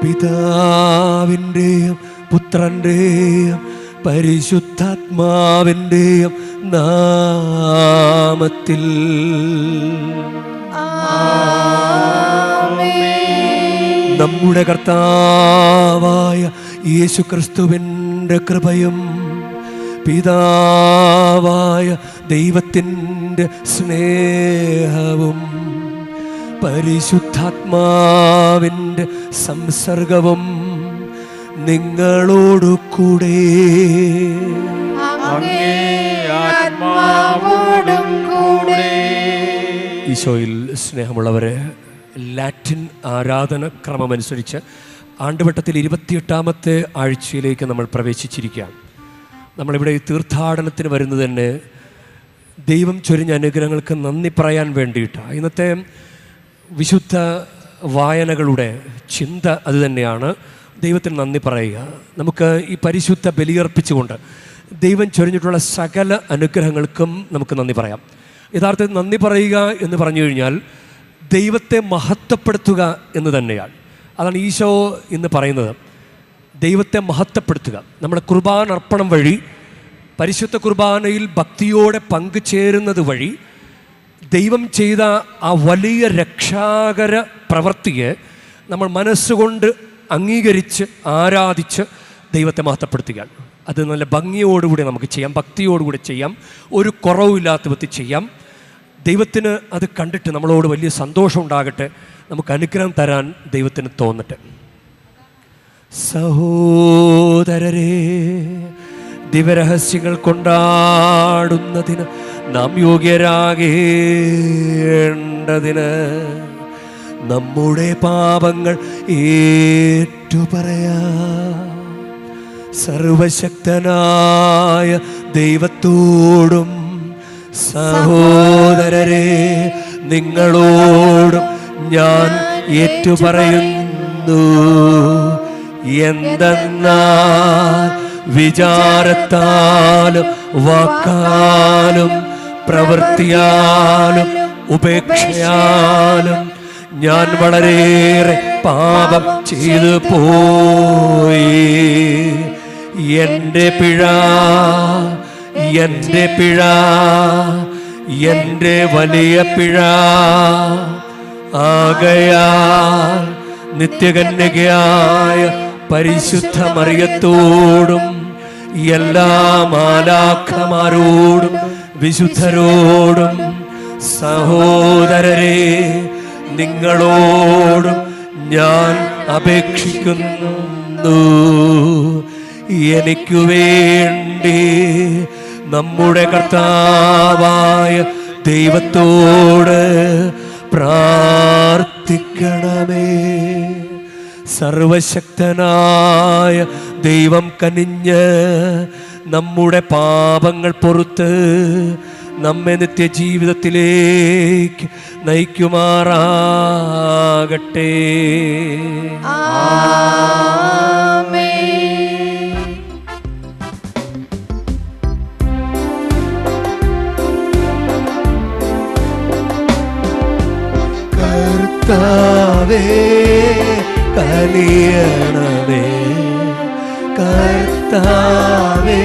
പിതാവിൻ്റെയും പുത്രൻ്റെയും പരിശുദ്ധാത്മാവിൻ്റെയും നാമത്തിൽ. നമ്മുടെ കർത്താവായ യേശുക്രിസ്തുവിൻ്റെ കൃപയും പിതാവായ ദൈവത്തിൻ്റെ സ്നേഹവും പരിശുദ്ധാത്മാവിൻ്റെ സംസർഗവും നിങ്ങളോടു കൂടെ. ഈശോയിൽ സ്നേഹമുള്ളവരെ, ലാറ്റിൻ ആരാധന ക്രമമനുസരിച്ച് ആണ്ടുവട്ടത്തിൽ 28ാമത്തെ ആഴ്ചയിലേക്ക് നമ്മൾ പ്രവേശിച്ചിരിക്കുകയാണ്. നമ്മളിവിടെ ഈ തീർത്ഥാടനത്തിന് വരുന്നത് തന്നെ ദൈവം ചൊരിഞ്ഞ അനുഗ്രഹങ്ങൾക്ക് നന്ദി പറയാൻ വേണ്ടിയിട്ടാണ്. ഇന്നത്തെ വിശുദ്ധ വായനകളുടെ ചിന്ത അതുതന്നെയാണ്, ദൈവത്തിന് നന്ദി പറയുക. നമുക്ക് ഈ പരിശുദ്ധ ബലിയർപ്പിച്ചുകൊണ്ട് ദൈവം ചൊരിഞ്ഞിട്ടുള്ള സകല അനുഗ്രഹങ്ങൾക്കും നമുക്ക് നന്ദി പറയാം. യഥാർത്ഥത്തിൽ നന്ദി പറയുക എന്ന് പറഞ്ഞു കഴിഞ്ഞാൽ ദൈവത്തെ മഹത്വപ്പെടുത്തുക എന്ന് തന്നെയാണ്. അതാണ് ഈശോ ഇന്ന് പറയുന്നത്, ദൈവത്തെ മഹത്വപ്പെടുത്തുക. നമ്മുടെ കുർബാന അർപ്പണം വഴി, പരിശുദ്ധ കുർബാനയിൽ ഭക്തിയോടെ പങ്കുചേരുന്നത് വഴി ദൈവം ചെയ്ത ആ വലിയ രക്ഷാകര പ്രവൃത്തിയെ നമ്മൾ മനസ്സുകൊണ്ട് അംഗീകരിച്ച് ആരാധിച്ച് ദൈവത്തെ മഹത്വപ്പെടുത്തുകയാണ്. അത് നല്ല ഭംഗിയോടുകൂടി നമുക്ക് ചെയ്യാം, ഭക്തിയോടുകൂടി ചെയ്യാം, ഒരു കുറവില്ലാത്ത വിധത്തിൽ ചെയ്യാം. ദൈവത്തിന് അത് കണ്ടിട്ട് നമ്മളോട് വലിയ സന്തോഷം ഉണ്ടാകട്ടെ, നമുക്ക് അനുഗ്രഹം തരാൻ ദൈവത്തിന് തോന്നട്ടെ. സഹോദരരെ, ദിവരഹസ്യങ്ങൾ കൊണ്ടാടുന്നതിന് നാം യോഗ്യരാകേണ്ടതിന് നമ്മുടെ പാപങ്ങൾ ഏറ്റുപറയാം. സർവശക്തനായ ദൈവത്തോടും സഹോദരരെ നിങ്ങളോടും ഞാൻ ഏറ്റുപറയുന്നു. എന്തെന്നാൽ വിചാരത്താലും വാക്കാലും പ്രവൃത്തിയാലും ഉപേക്ഷയാലും ഞാൻ വളരെയേറെ പാപം ചെയ്തു പോയി. എൻ്റെ പിഴ, എൻ്റെ പിഴ, എൻ്റെ വലിയ പിഴ. ആകയാൽ നിത്യകന്യകയായ പരിശുദ്ധ മറിയത്തോടും എല്ലാ മാലാഖമാരോടും വിശുദ്ധരോടും സഹോദരരെ നിങ്ങളോടും ഞാൻ അപേക്ഷിക്കുന്നു, എനിക്കു വേണ്ടി നമ്മുടെ കർത്താവായ ദൈവത്തോട് പ്രാർത്ഥിക്കണമേ. സർവശക്തനായ ദൈവം കനിഞ്ഞ് നമ്മുടെ പാപങ്ങൾ പൊറുത്ത് നമ്മെ നിത്യജീവിതത്തിലേക്ക് നയിക്കുമാറാകട്ടെ. കർത്താവേ കനിയണമേ, കർത്താവേ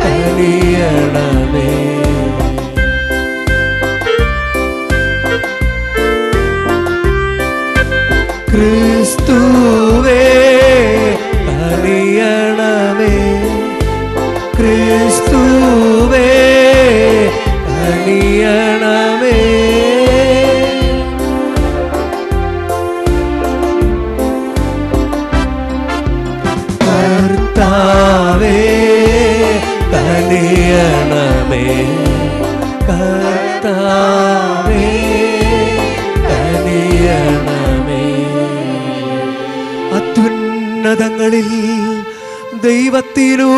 കനിയണമേ. ക്രിസ്തുവേ കനിയണമേ, ക്രിസ്തുവേ കനിയണമേ. കർത്താവേ കനിയണമേ, കർത്താവേ കനിയണമേ. അത്യുന്നതങ്ങളിൽ ദൈവത്തിനു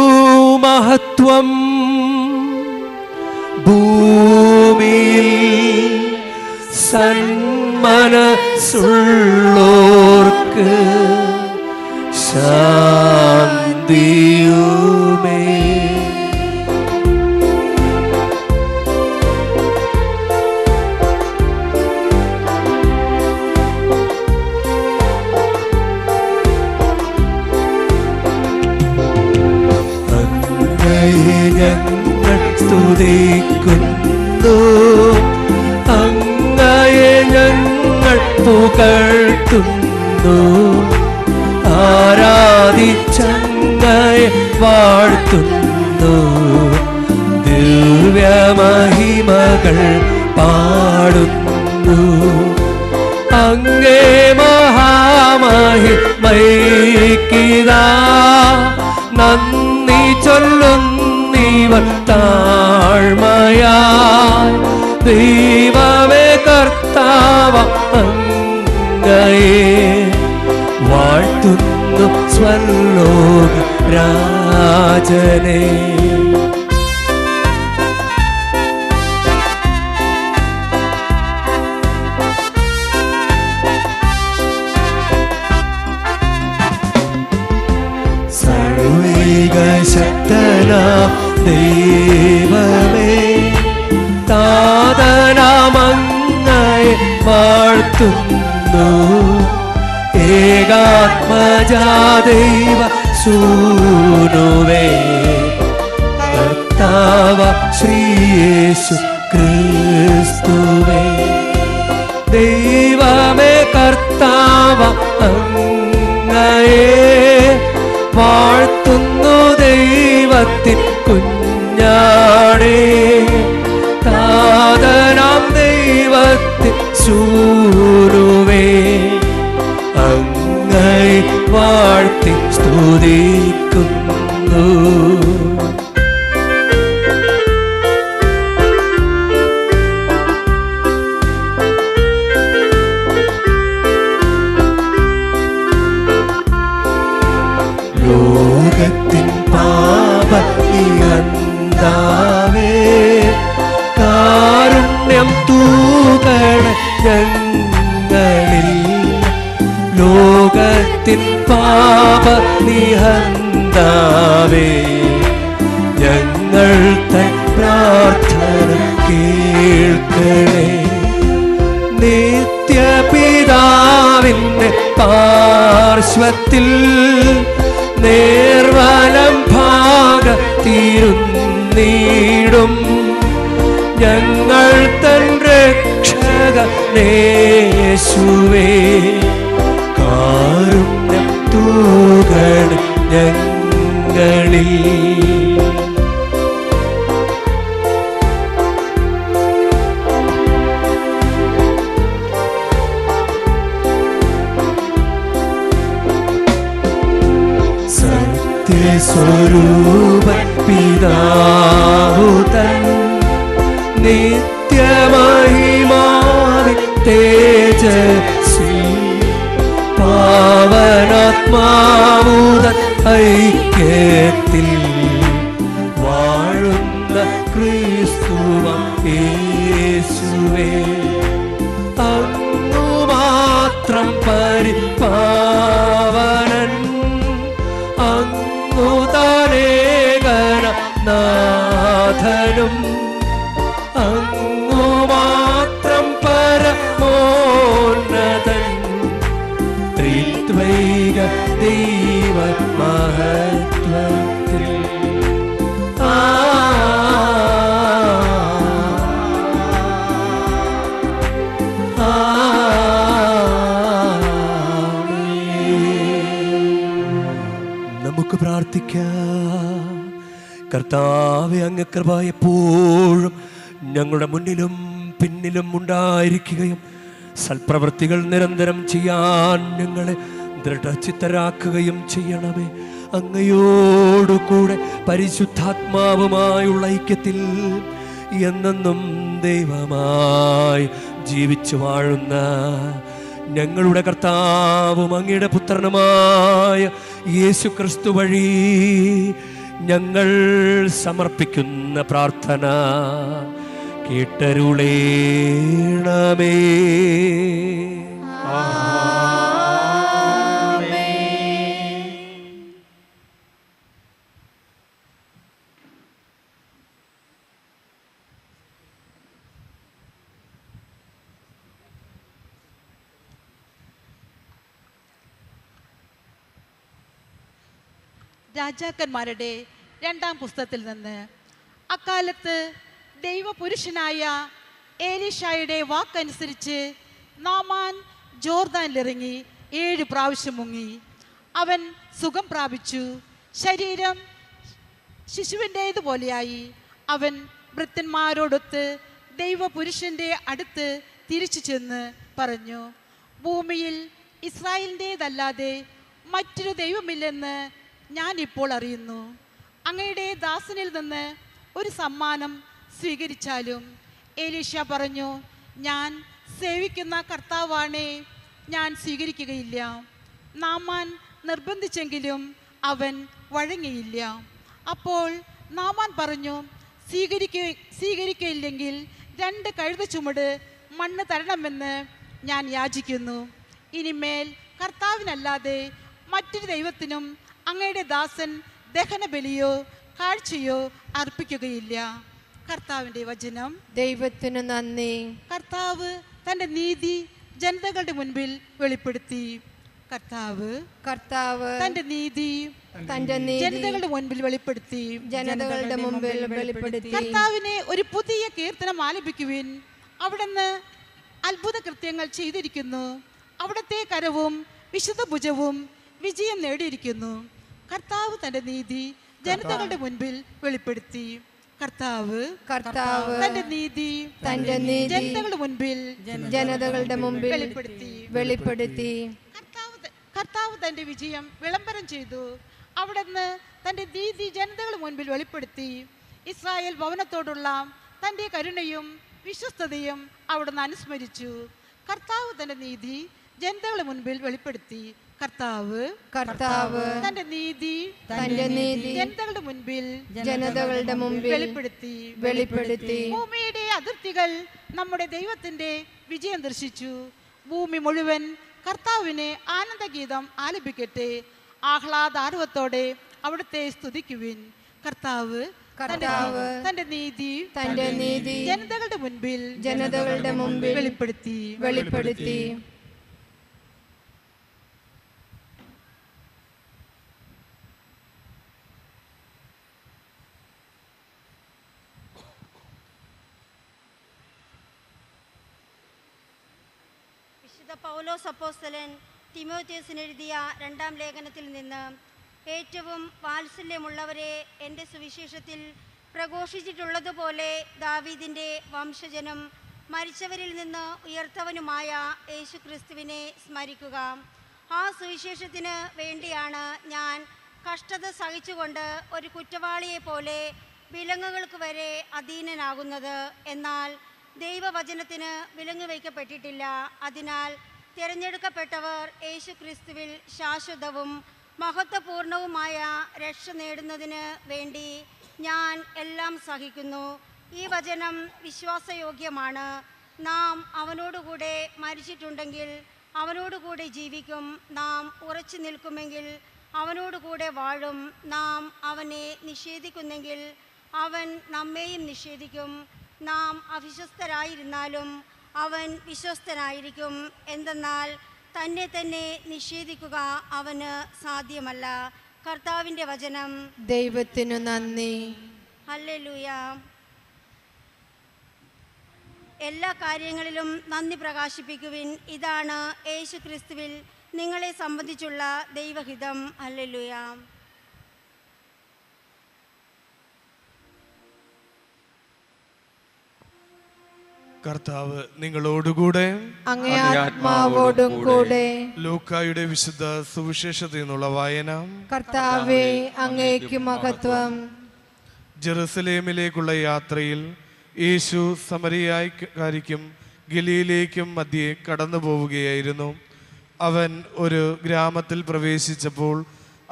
മഹത്വം, ഭൂമിയിൽ സന്മനസ്സുള്ളോർക്ക് ശാന്തിയുമേ. അങ്ങയെ ഞങ്ങൾ സ്തുതിക്കുന്നു, അങ്ങയെ ഞങ്ങൾ പുകഴ്ത്തുന്നു, ആരാധിച്ചങ്ങയെ വാഴ്ത്തുന്നു, ദിവ്യമഹിമകൾ പാടുന്നു. അങ്ങേ മഹാമഹിമയ്ക്കിതാ നന്ദി ചൊല്ലുന്നീവർ താഴ്മയായി. ദൈവമേ കർത്താവ അങ്ങയെ വാഴ്ത്തുന്നു സ്വർലോക രാജനേ. സർവൈകശക്തനാം ദൈവമേ, താതനാമങ്ങയെ വാഴ്ത്തുന്നു, ഏകാത്മജാദൈവ സൂനുവേ, കർത്താവ ശ്രീയേശു ക്രിസ്തുവേ. ദൈവമേ കർത്താവ അങ്ങയെ വാഴ്ത്തുന്നു, ദൈവത്തിൻ കുഞ്ഞാടേ, താതനാം ദൈവത്തിൻ സൂനുവേ, അങ്ങയെ വാഴ്ത്തി സ്തുതിക്കുന്നു. ലോകത്തിൻ പാപനിയന്താവേ, കാരുണ്യം തൂകണ ഞങ്ങളിൽ. ലോകത്തിൻ പാപനിഹന്താവേ, ഞങ്ങൾ തൻ പ്രാർത്ഥന കേൾക്കണേ. നിത്യപിതാവിന്റെ പാർശ്വത്തിൽ നേർവലം ഭാഗത്തിരുന്നീടും ഞങ്ങൾ തൻ രക്ഷകനേശുവേ, കാരുണ്യം തൂകണ ഞങ്ങളിൽ. സത്യസ്വരൂപൻ പിതാവുതൻ നിത്യമഹിമാവിൻ തേജസ്വി, പാവനാത്മാവുതൻ ഐക്യത്തിൽ വാഴുന്ന ക്രിസ്തുവം യേശുവേ, അങ്ങു മാത്രം പരിപാവനൻ, അങ്ങു താനേകന നാഥനും, അങ്ങു മാത്രം പരമോന്നതൻ, ത്രിത്വൈക ദൈവ മഹത്വത്തിൽ. നമുക്ക് പ്രാർത്ഥിക്കാം. കർത്താവേ, അങ്ങ് കൃപ എപ്പോഴും ഞങ്ങളുടെ മുന്നിലും പിന്നിലും ഉണ്ടായിരിക്കുകയും സൽപ്രവൃത്തികൾ നിരന്തരം ചെയ്യാൻ ഞങ്ങളെ ദൃഢചിത്തരാക്കുകയും ചെയ്യണമേ. അങ്ങയോടുകൂടെ പരിശുദ്ധാത്മാവുമായുള്ള ഐക്യത്തിൽ എന്നെന്നും ദൈവമായി ജീവിച്ചു വാഴുന്ന ഞങ്ങളുടെ കർത്താവും അങ്ങയുടെ പുത്രനുമായ യേശു ക്രിസ്തു വഴി ഞങ്ങൾ സമർപ്പിക്കുന്ന പ്രാർത്ഥന കേട്ടരുളേണമേ. രാജാക്കന്മാരുടെ 2-ാം പുസ്തകത്തിൽ നിന്ന്. അക്കാലത്ത് ദൈവപുരുഷനായ ഏലീഷായുടെ വാക്കനുസരിച്ച് നാമാൻ ജോർദാനിലിറങ്ങി 7 പ്രാവശ്യം മുങ്ങി. അവൻ സുഖം പ്രാപിച്ചു. ശരീരം ശിശുവിൻ്റേതുപോലെയായി. അവൻ ഭൃത്യന്മാരോടൊത്ത് ദൈവപുരുഷൻ്റെ അടുത്ത് തിരിച്ചു ചെന്ന് പറഞ്ഞു, ഭൂമിയിൽ ഇസ്രായേലിൻ്റേതല്ലാതെ മറ്റൊരു ദൈവമില്ലെന്ന് ഞാൻ ഇപ്പോൾ അറിയുന്നു. അങ്ങയുടെ ദാസനിൽ നിന്ന് ഒരു സമ്മാനം സ്വീകരിച്ചാലും. ഏലീഷ പറഞ്ഞു, ഞാൻ സേവിക്കുന്ന കർത്താവാണേ, ഞാൻ സ്വീകരിക്കുകയില്ല. നാമാൻ നിർബന്ധിച്ചെങ്കിലും അവൻ വഴങ്ങിയില്ല. അപ്പോൾ നാമാൻ പറഞ്ഞു, സ്വീകരിക്കുകയില്ലെങ്കിൽ 2 കഴുത ചുമട് മണ്ണ് തരണമെന്ന് ഞാൻ യാചിക്കുന്നു. ഇനിമേൽ കർത്താവിനല്ലാതെ മറ്റൊരു ദൈവത്തിനും അങ്ങയുടെ ദാസൻ ദഹനബലിയോ കാഴ്ചയോ അർപ്പിക്കുകയില്ല. കർത്താവിൻ്റെ വചനം. ദൈവത്തിനു നന്ദി. കർത്താവ് തൻ്റെ നീതി ജനതകളുടെ മുൻപിൽ വെളിപ്പെടുത്തി. കർത്താവ് തൻ്റെ നീതി ജനതകളുടെ മുൻപിൽ വെളിപ്പെടുത്തി. കർത്താവിനെ ഒരു പുതിയ കീർത്തനം ആലപിക്കുവിൻ. അവിടുന്ന് അത്ഭുത കൃത്യങ്ങൾ ചെയ്തിരിക്കുന്നു. അവിടുത്തെ കരവും വിശുദ്ധ ഭുജവും വിജയം നേടിയിരിക്കുന്നു. കർത്താവ് തൻ്റെ നീതി ജനതകളുടെ മുൻപിൽ വെളിപ്പെടുത്തി. കർത്താവ് തൻ്റെ നീതി ജനതകളുടെ മുൻപിൽ വെളിപ്പെടുത്തി. കർത്താവ് തൻ്റെ വിജയം വിളംബരം ചെയ്തു. അവിടുന്ന് തൻ്റെ നീതി ജനതകളുടെ മുൻപിൽ വെളിപ്പെടുത്തി. ഇസ്രായേൽ ഭവനത്തോടുള്ള തൻ്റെ കരുണയും വിശ്വസ്തതയും അവിടുന്ന് അനുസ്മരിച്ചു. കർത്താവ് തൻ്റെ നീതി ജനതകളുടെ മുൻപിൽ വെളിപ്പെടുത്തി. കർത്താവ് തൻ്റെ നീതി ജനതകളുടെ മുൻപിൽ വെളിപ്പെടുത്തി. ഭൂമിയുടെ അതിർത്തികൾ നമ്മുടെ ദൈവത്തിന്റെ വിജയം ദർശിച്ചു. ഭൂമി മുഴുവൻ കർത്താവിനെ ആനന്ദഗീതം ആലപിക്കട്ടെ. ആഹ്ലാദാർവത്തോടെ അവിടുത്തെ സ്തുതിക്കുവിൻ. കർത്താവ് തന്റെ നീതി ജനതകളുടെ മുൻപിൽ വെളിപ്പെടുത്തി. പൗലോസ് അപ്പോസ്തലൻ തിമോഥെയോസിന് എഴുതിയ 2-ാം ലേഖനത്തിൽ നിന്ന്. ഏറ്റവും വാത്സല്യമുള്ളവരെ, എൻ്റെ സുവിശേഷത്തിൽ പ്രഘോഷിച്ചിട്ടുള്ളതുപോലെ ദാവീദിൻ്റെ വംശജനും മരിച്ചവരിൽ നിന്ന് ഉയർത്തവനുമായ യേശു ക്രിസ്തുവിനെ സ്മരിക്കുക. ആ സുവിശേഷത്തിന് വേണ്ടിയാണ് ഞാൻ കഷ്ടത സഹിച്ചുകൊണ്ട് ഒരു കുറ്റവാളിയെ പോലെ വിലങ്ങുകൾക്ക് വരെ അധീനനാകുന്നത്. എന്നാൽ ദൈവവചനത്തിന് വിലങ്ങ് വയ്ക്കപ്പെട്ടിട്ടില്ല. അതിനാൽ തിരഞ്ഞെടുക്കപ്പെട്ടവർ യേശു ക്രിസ്തുവിൽ ശാശ്വതവും മഹത്വപൂർണവുമായ രക്ഷ നേടുന്നതിന് വേണ്ടി ഞാൻ എല്ലാം സഹിക്കുന്നു. ഈ വചനം വിശ്വാസയോഗ്യമാണ്. നാം അവനോടുകൂടെ മരിച്ചിട്ടുണ്ടെങ്കിൽ അവനോടുകൂടെ ജീവിക്കും. നാം ഉറച്ചു നിൽക്കുമെങ്കിൽ അവനോടുകൂടെ വാഴും. നാം അവനെ നിഷേധിക്കുന്നെങ്കിൽ അവൻ നമ്മെയും നിഷേധിക്കും. നാം അവിശ്വസ്തരായിരുന്നാലും അവൻ വിശ്വസ്തനായിരിക്കും. എന്തെന്നാൽ തന്നെ തന്നെ നിഷേധിക്കുക അവന് സാധ്യമല്ല. കർത്താവിൻ്റെ വചനം. ദൈവത്തിനു നന്ദി. ഹല്ലേലൂയ. എല്ലാ കാര്യങ്ങളിലും നന്ദി പ്രകാശിപ്പിക്കുവിൻ. ഇതാണ് യേശു ക്രിസ്തുവിൽ നിങ്ങളെ സംബന്ധിച്ചുള്ള ദൈവഹിതം. ഹല്ലേലൂയ. കർത്താവ് നിങ്ങളോടുകൂടെ, അങ്ങേ ആത്മാവോടും കൂടെ. ലൂക്കായുടെ വിശുദ്ധ സുവിശേഷത്തിൽ നിന്നുള്ള വായന. കർത്താവേ, അങ്ങേക്ക് മഹത്വം. ജെറുസലേമിലേക്കുള്ള യാത്രയിൽ യേശു സമരിയാക്കാരിക്കും ഗലീലയ്ക്കും മധ്യേ കടന്നു പോവുകയായിരുന്നു. അവൻ ഒരു ഗ്രാമത്തിൽ പ്രവേശിച്ചപ്പോൾ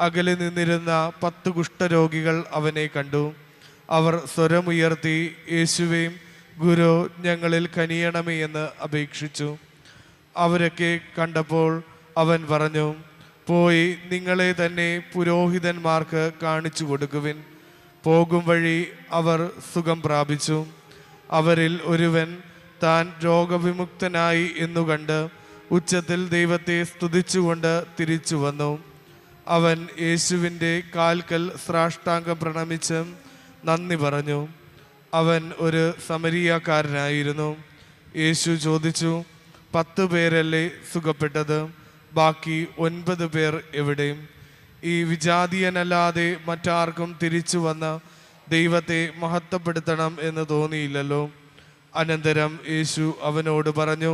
അകലെ നിന്നിരുന്ന 10 കുഷ്ഠരോഗികൾ അവനെ കണ്ടു. അവർ സ്വരമുയർത്തി, യേശുവേ, ഗുരു, ഞങ്ങളിൽ കനിയണമേ എന്ന് അപേക്ഷിച്ചു. അവരൊക്കെ കണ്ടപ്പോൾ അവൻ പറഞ്ഞു, പോയി നിങ്ങളെ തന്നെ പുരോഹിതന്മാർക്ക് കാണിച്ചു കൊടുക്കുവിൻ. പോകും വഴി അവർ സുഖം പ്രാപിച്ചു. അവരിൽ ഒരുവൻ താൻ രോഗവിമുക്തനായി എന്നു കണ്ട് ഉച്ചത്തിൽ ദൈവത്തെ സ്തുതിച്ചുകൊണ്ട് തിരിച്ചു വന്നു. അവൻ യേശുവിൻ്റെ കാൽക്കൽ സാഷ്ടാംഗം പ്രണമിച്ച് നന്ദി പറഞ്ഞു. അവൻ ഒരു സമരിയാക്കാരനായിരുന്നു. യേശു ചോദിച്ചു, 10 പേരല്ലേ സുഖപ്പെട്ടത്? ബാക്കി 9 പേർ എവിടെ? ഈ വിജാതീയനല്ലാതെ മറ്റാർക്കും തിരിച്ചു വന്ന ദൈവത്തെ മഹത്വപ്പെടുത്തണം എന്ന് തോന്നിയില്ലല്ലോ. അനന്തരം യേശു അവനോട് പറഞ്ഞു,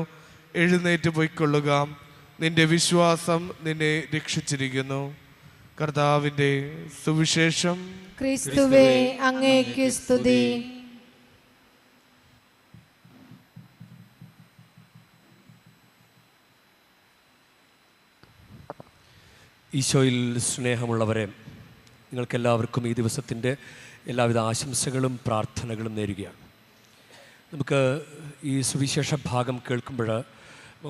എഴുന്നേറ്റ് പൊയ്ക്കൊള്ളുക, നിന്റെ വിശ്വാസം നിന്നെ രക്ഷിച്ചിരിക്കുന്നു. കർത്താവിൻ്റെ സുവിശേഷം. ക്രിസ്തുവേ, അങ്ങേക്ക് സ്തുതി. ഈശോയിൽ സ്നേഹമുള്ളവരെ, നിങ്ങൾക്കെല്ലാവർക്കും ഈ ദിവസത്തിൻ്റെ എല്ലാവിധ ആശംസകളും പ്രാർത്ഥനകളും നേരുകയാണ്. നമുക്ക് ഈ സുവിശേഷ ഭാഗം കേൾക്കുമ്പോൾ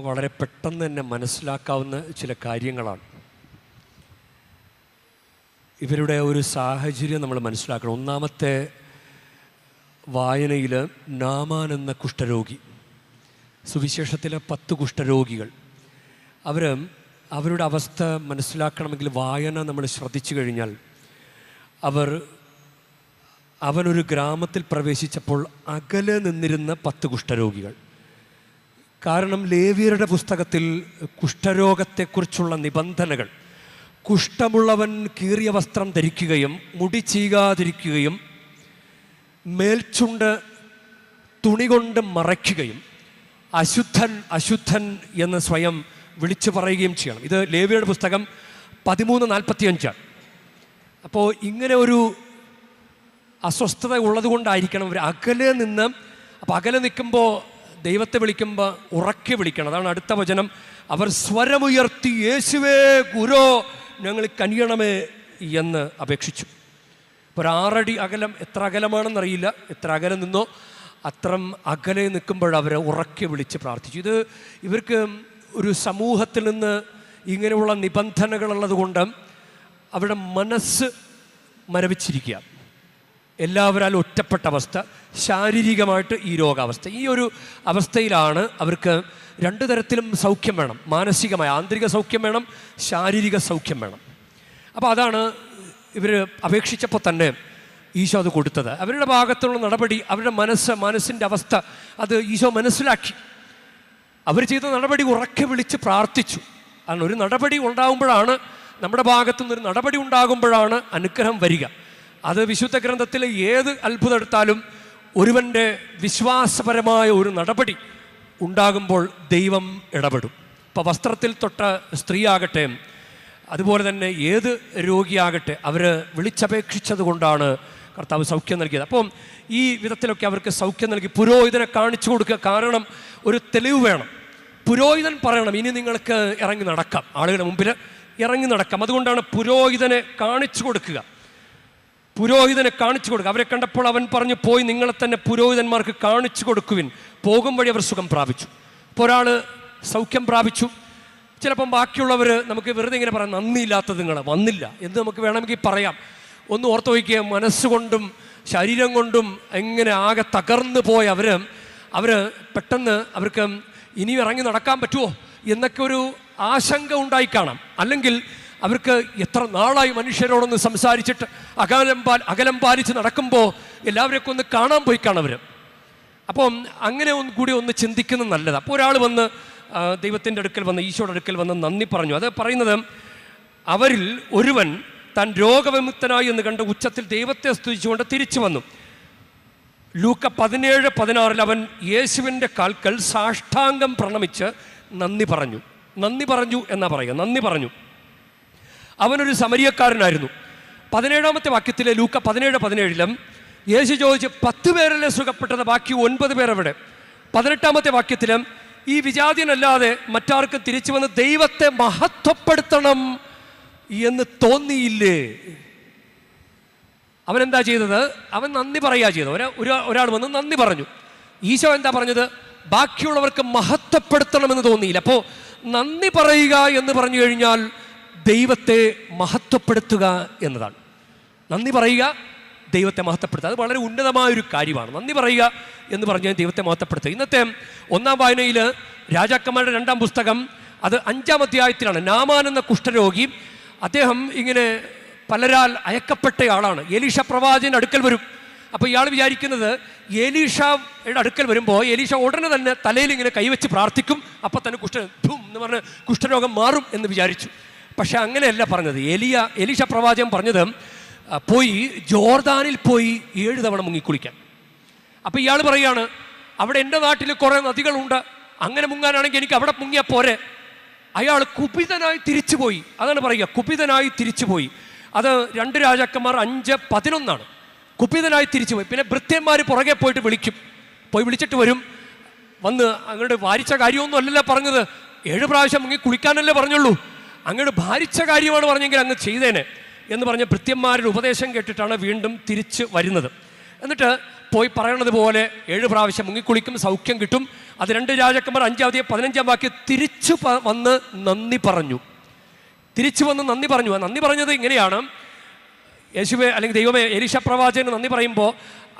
വളരെ പെട്ടെന്ന് തന്നെ മനസ്സിലാക്കാവുന്ന ചില കാര്യങ്ങളാണ്. ഇവരുടെ ഒരു സാഹചര്യം നമ്മൾ മനസ്സിലാക്കണം. ഒന്നാമത്തെ വായനയിൽ നാമാൻ എന്ന കുഷ്ഠരോഗി, സുവിശേഷത്തിലെ 10 കുഷ്ഠരോഗികൾ, അവരുടെ അവസ്ഥ മനസ്സിലാക്കണമെങ്കിൽ വായന നമ്മൾ ശ്രദ്ധിച്ചു കഴിഞ്ഞാൽ, അവനൊരു ഗ്രാമത്തിൽ പ്രവേശിച്ചപ്പോൾ അകലെ നിന്നിരുന്ന 10 കുഷ്ഠരോഗികൾ. കാരണം ലേവ്യരുടെ പുസ്തകത്തിൽ കുഷ്ഠരോഗത്തെക്കുറിച്ചുള്ള നിബന്ധനകൾ, കുഷ്ഠമുള്ളവൻ കീറിയ വസ്ത്രം ധരിക്കുകയും മുടി ചീകാതിരിക്കുകയും മേൽച്ചുണ്ട് തുണി കൊണ്ട് മറയ്ക്കുകയും അശുദ്ധൻ അശുദ്ധൻ എന്ന് സ്വയം വിളിച്ചു പറയുകയും ചെയ്യണം. ഇത് ലേവ്യരുടെ പുസ്തകം 13:45. അപ്പോൾ ഇങ്ങനെ ഒരു അസ്വസ്ഥത ഉള്ളത് കൊണ്ടായിരിക്കണം അവർ അകലെ നിന്ന്. അപ്പോൾ അകലെ നിൽക്കുമ്പോൾ ദൈവത്തെ വിളിക്കുമ്പോൾ ഉറക്കെ വിളിക്കണം. അതാണ് അടുത്ത വചനം. അവർ സ്വരമുയർത്തി, യേശുവേ ഗുരോ, ഞങ്ങൾ കനിയണമേ എന്ന് അപേക്ഷിച്ചു. ഇപ്പോൾ 6 അടി അകലം, എത്ര അകലമാണെന്നറിയില്ല, എത്ര അകലെ നിന്നോ അത്രം അകലെ നിൽക്കുമ്പോൾ അവരെ ഉറക്കെ വിളിച്ച് പ്രാർത്ഥിച്ചു. ഇത് ഇവർക്ക് ഒരു സമൂഹത്തിൽ നിന്ന് ഇങ്ങനെയുള്ള നിബന്ധനകളുള്ളത് കൊണ്ട് അവരുടെ മനസ്സ് മരവിച്ചിരിക്കുക, എല്ലാവരാൽ ഒറ്റപ്പെട്ട അവസ്ഥ, ശാരീരികമായിട്ട് ഈ രോഗാവസ്ഥ. ഈ ഒരു അവസ്ഥയിലാണ് അവർക്ക് 2 തരത്തിലും സൗഖ്യം വേണം. മാനസികമായ ആന്തരിക സൗഖ്യം വേണം, ശാരീരിക സൗഖ്യം വേണം. അപ്പോൾ അതാണ് ഇവർ അപേക്ഷിച്ചപ്പോൾ തന്നെ ഈശോ അത് കൊടുത്തത്. അവരുടെ ഭാഗത്തുള്ള നടപടി, അവരുടെ മനസ്സിൻ്റെ അവസ്ഥ അത് ഈശോ മനസ്സിലാക്കി. അവർ ചെയ്ത നടപടി ഉറക്കെ വിളിച്ച് പ്രാർത്ഥിച്ചു. കാരണം ഒരു നടപടി ഉണ്ടാകുമ്പോഴാണ്, നമ്മുടെ ഭാഗത്തുനിന്നൊരു നടപടി ഉണ്ടാകുമ്പോഴാണ് അനുഗ്രഹം വരിക. അത് വിശുദ്ധ ഗ്രന്ഥത്തിൽ ഏത് അത്ഭുതം എടുത്താലും ഒരുവൻ്റെ വിശ്വാസപരമായ ഒരു നടപടി ഉണ്ടാകുമ്പോൾ ദൈവം ഇടപെടും. ഇപ്പോൾ വസ്ത്രത്തിൽ തൊട്ട സ്ത്രീ ആകട്ടെ, അതുപോലെ തന്നെ ഏത് രോഗിയാകട്ടെ, അവർ വിളിച്ചപേക്ഷിച്ചത് കൊണ്ടാണ് കർത്താവ് സൗഖ്യം നൽകിയത്. അപ്പം ഈ വിധത്തിലൊക്കെ അവർക്ക് സൗഖ്യം നൽകി. പുരോഹിതനെ കാണിച്ചു കൊടുക്കുക. കാരണം ഒരു തെളിവ് വേണം. പുരോഹിതൻ പറയണം, ഇനി നിങ്ങൾക്ക് ഇറങ്ങി നടക്കാം, ആളുകളുടെ മുമ്പിൽ ഇറങ്ങി നടക്കാം. അതുകൊണ്ടാണ് പുരോഹിതനെ കാണിച്ചു കൊടുക്കുക. പുരോഹിതനെ കാണിച്ചു കൊടുക്കുക. അവരെ കണ്ടപ്പോൾ അവൻ പറഞ്ഞു, പോയി നിങ്ങളെ തന്നെ പുരോഹിതന്മാർക്ക് കാണിച്ചു കൊടുക്കുവിൻ. പോകും വഴി അവർ സുഖം പ്രാപിച്ചു. ഇപ്പോൾ ഒരാൾ സൗഖ്യം പ്രാപിച്ചു. ചിലപ്പം ബാക്കിയുള്ളവർ നമുക്ക് വെറുതെ ഇങ്ങനെ പറയാം, നന്ദിയില്ലാത്തത് നിങ്ങൾ വന്നില്ല എന്ന് നമുക്ക് വേണമെങ്കിൽ പറയാം. ഒന്ന് ഓർത്ത് വയ്ക്കുക, മനസ്സുകൊണ്ടും ശരീരം കൊണ്ടും എങ്ങനെ ആകെ തകർന്നു പോയ അവർ പെട്ടെന്ന് അവർക്ക് ഇനി ഇറങ്ങി നടക്കാൻ പറ്റുമോ എന്നൊക്കെ ഒരു ആശങ്ക ഉണ്ടായി കാണാം. അല്ലെങ്കിൽ അവർക്ക് എത്ര നാളായി മനുഷ്യരോടൊന്ന് സംസാരിച്ചിട്ട് അകലം പാലിച്ച് നടക്കുമ്പോൾ എല്ലാവരെയൊക്കെ ഒന്ന് കാണാൻ പോയി കാണവർ. അപ്പം അങ്ങനെ കൂടി ഒന്ന് ചിന്തിക്കുന്നത് നല്ലതാണ്. അപ്പോൾ ഒരാൾ വന്ന് ദൈവത്തിൻ്റെ അടുക്കൽ വന്ന്, ഈശോയുടെ അടുക്കൽ വന്ന് നന്ദി പറഞ്ഞു. അത് പറയുന്നത്, അവരിൽ ഒരുവൻ താൻ രോഗവിമുക്തനായി എന്ന് കണ്ട് ഉച്ചത്തിൽ ദൈവത്തെ സ്തുതിച്ചുകൊണ്ട് തിരിച്ചു വന്നു. ലൂക്ക 17:16 അവൻ യേശുവിൻ്റെ കാൽക്കൽ സാഷ്ടാംഗം പ്രണമിച്ച് നന്ദി പറഞ്ഞു എന്നാ പറയുക. നന്ദി പറഞ്ഞു. അവനൊരു സമരിയക്കാരനായിരുന്നു. 17-ാമത്തെ വാക്യത്തിലെ ലൂക്ക 17:17 യേശു ചോദിച്ച്, 10 പേരല്ലേ സുഖപ്പെട്ടത്, ബാക്കി 9 പേർ എവിടെ? 18-ാമത്തെ വാക്യത്തിൽ ഈ വിജാതിയനല്ലാതെ മറ്റാർക്കും തിരിച്ചു വന്ന് ദൈവത്തെ മഹത്വപ്പെടുത്തണം എന്ന് തോന്നിയില്ലേ? അവനെന്താ ചെയ്തത്? അവൻ നന്ദി പറയുക ചെയ്തത്. ഒരാൾ വന്ന് നന്ദി പറഞ്ഞു. ഈശോ എന്താ പറഞ്ഞത്? ബാക്കിയുള്ളവർക്ക് മഹത്വപ്പെടുത്തണമെന്ന് തോന്നിയില്ല. അപ്പോൾ നന്ദി പറയുക എന്ന് പറഞ്ഞു കഴിഞ്ഞാൽ ദൈവത്തെ മഹത്വപ്പെടുത്തുക എന്നതാണ്. നന്ദി പറയുക, ദൈവത്തെ മഹത്വപ്പെടുത്തുക, അത് വളരെ ഉന്നതമായൊരു കാര്യമാണ്. നന്ദി പറയുക എന്ന് പറഞ്ഞാൽ ദൈവത്തെ മഹത്വപ്പെടുത്തുക. ഇന്നത്തെ 1-ാം വായനയിൽ രാജാക്കന്മാരുടെ 2-ാം പുസ്തകം അത് 5-ാം അധ്യായത്തിലാണ്. നാമാൻ എന്ന കുഷ്ഠരോഗി അദ്ദേഹം ഇങ്ങനെ പലരാൽ അയക്കപ്പെട്ടയാളാണ്. എലീഷ പ്രവാചകൻ അടുക്കൽ വരും. അപ്പോൾ ഇയാൾ വിചാരിക്കുന്നത് എലീഷയുടെ അടുക്കൽ വരുമ്പോൾ എലീഷ ഉടനെ തന്നെ തലയിൽ ഇങ്ങനെ കൈവച്ച് പ്രാർത്ഥിക്കും, അപ്പം തന്നെ എന്ന് പറഞ്ഞ് കുഷ്ഠരോഗം മാറും എന്ന് വിചാരിച്ചു. പക്ഷെ അങ്ങനെയല്ല പറഞ്ഞത്. എലീഷ പ്രവാചകൻ പറഞ്ഞത് പോയി ജോർദാനിൽ പോയി 7 തവണ മുങ്ങിക്കുളിക്കാൻ. അപ്പോൾ ഇയാൾ പറയുകയാണ്, അവിടെ എൻ്റെ നാട്ടിൽ കുറേ നദികളുണ്ട്, അങ്ങനെ മുങ്ങാനാണെങ്കിൽ എനിക്ക് അവിടെ മുങ്ങിയാൽ പോരെ. അയാൾ കുപിതനായി തിരിച്ചുപോയി. അതാണ് പറയുക, കുപിതനായി തിരിച്ചുപോയി. അത് 2 രാജാക്കന്മാർ 5:11 കുപിതനായി തിരിച്ചുപോയി. പിന്നെ ഭൃത്യന്മാർ പുറകെ പോയിട്ട് വിളിച്ചിട്ട് വരും. വന്ന് അങ്ങോട്ട് ഭാരിച്ച കാര്യമൊന്നും അല്ലല്ലോ പറഞ്ഞത്, 7 പ്രാവശ്യം മുങ്ങി കുളിക്കാനല്ലേ പറഞ്ഞുള്ളൂ, അങ്ങോട്ട് ഭാരിച്ച കാര്യമാണ് പറഞ്ഞെങ്കിൽ അങ്ങ് ചെയ്തേനെ എന്ന് പറഞ്ഞ് ഭൃത്യന്മാരുടെ ഉപദേശം കേട്ടിട്ടാണ് വീണ്ടും തിരിച്ച് വരുന്നത്. എന്നിട്ട് പോയി പറയണത് പോലെ 7 പ്രാവശ്യം മുങ്ങിക്കുളിക്കും, സൗഖ്യം കിട്ടും. അത് 2 രാജാക്കന്മാർ 5:15 വാക്യം തിരിച്ചു വന്ന് നന്ദി പറഞ്ഞു. തിരിച്ചു വന്ന് നന്ദി പറഞ്ഞു. ആ നന്ദി പറഞ്ഞത് ഇങ്ങനെയാണ്, യേശുവേ അല്ലെങ്കിൽ ദൈവമേ, എലീഷ പ്രവാചകന് നന്ദി പറയുമ്പോൾ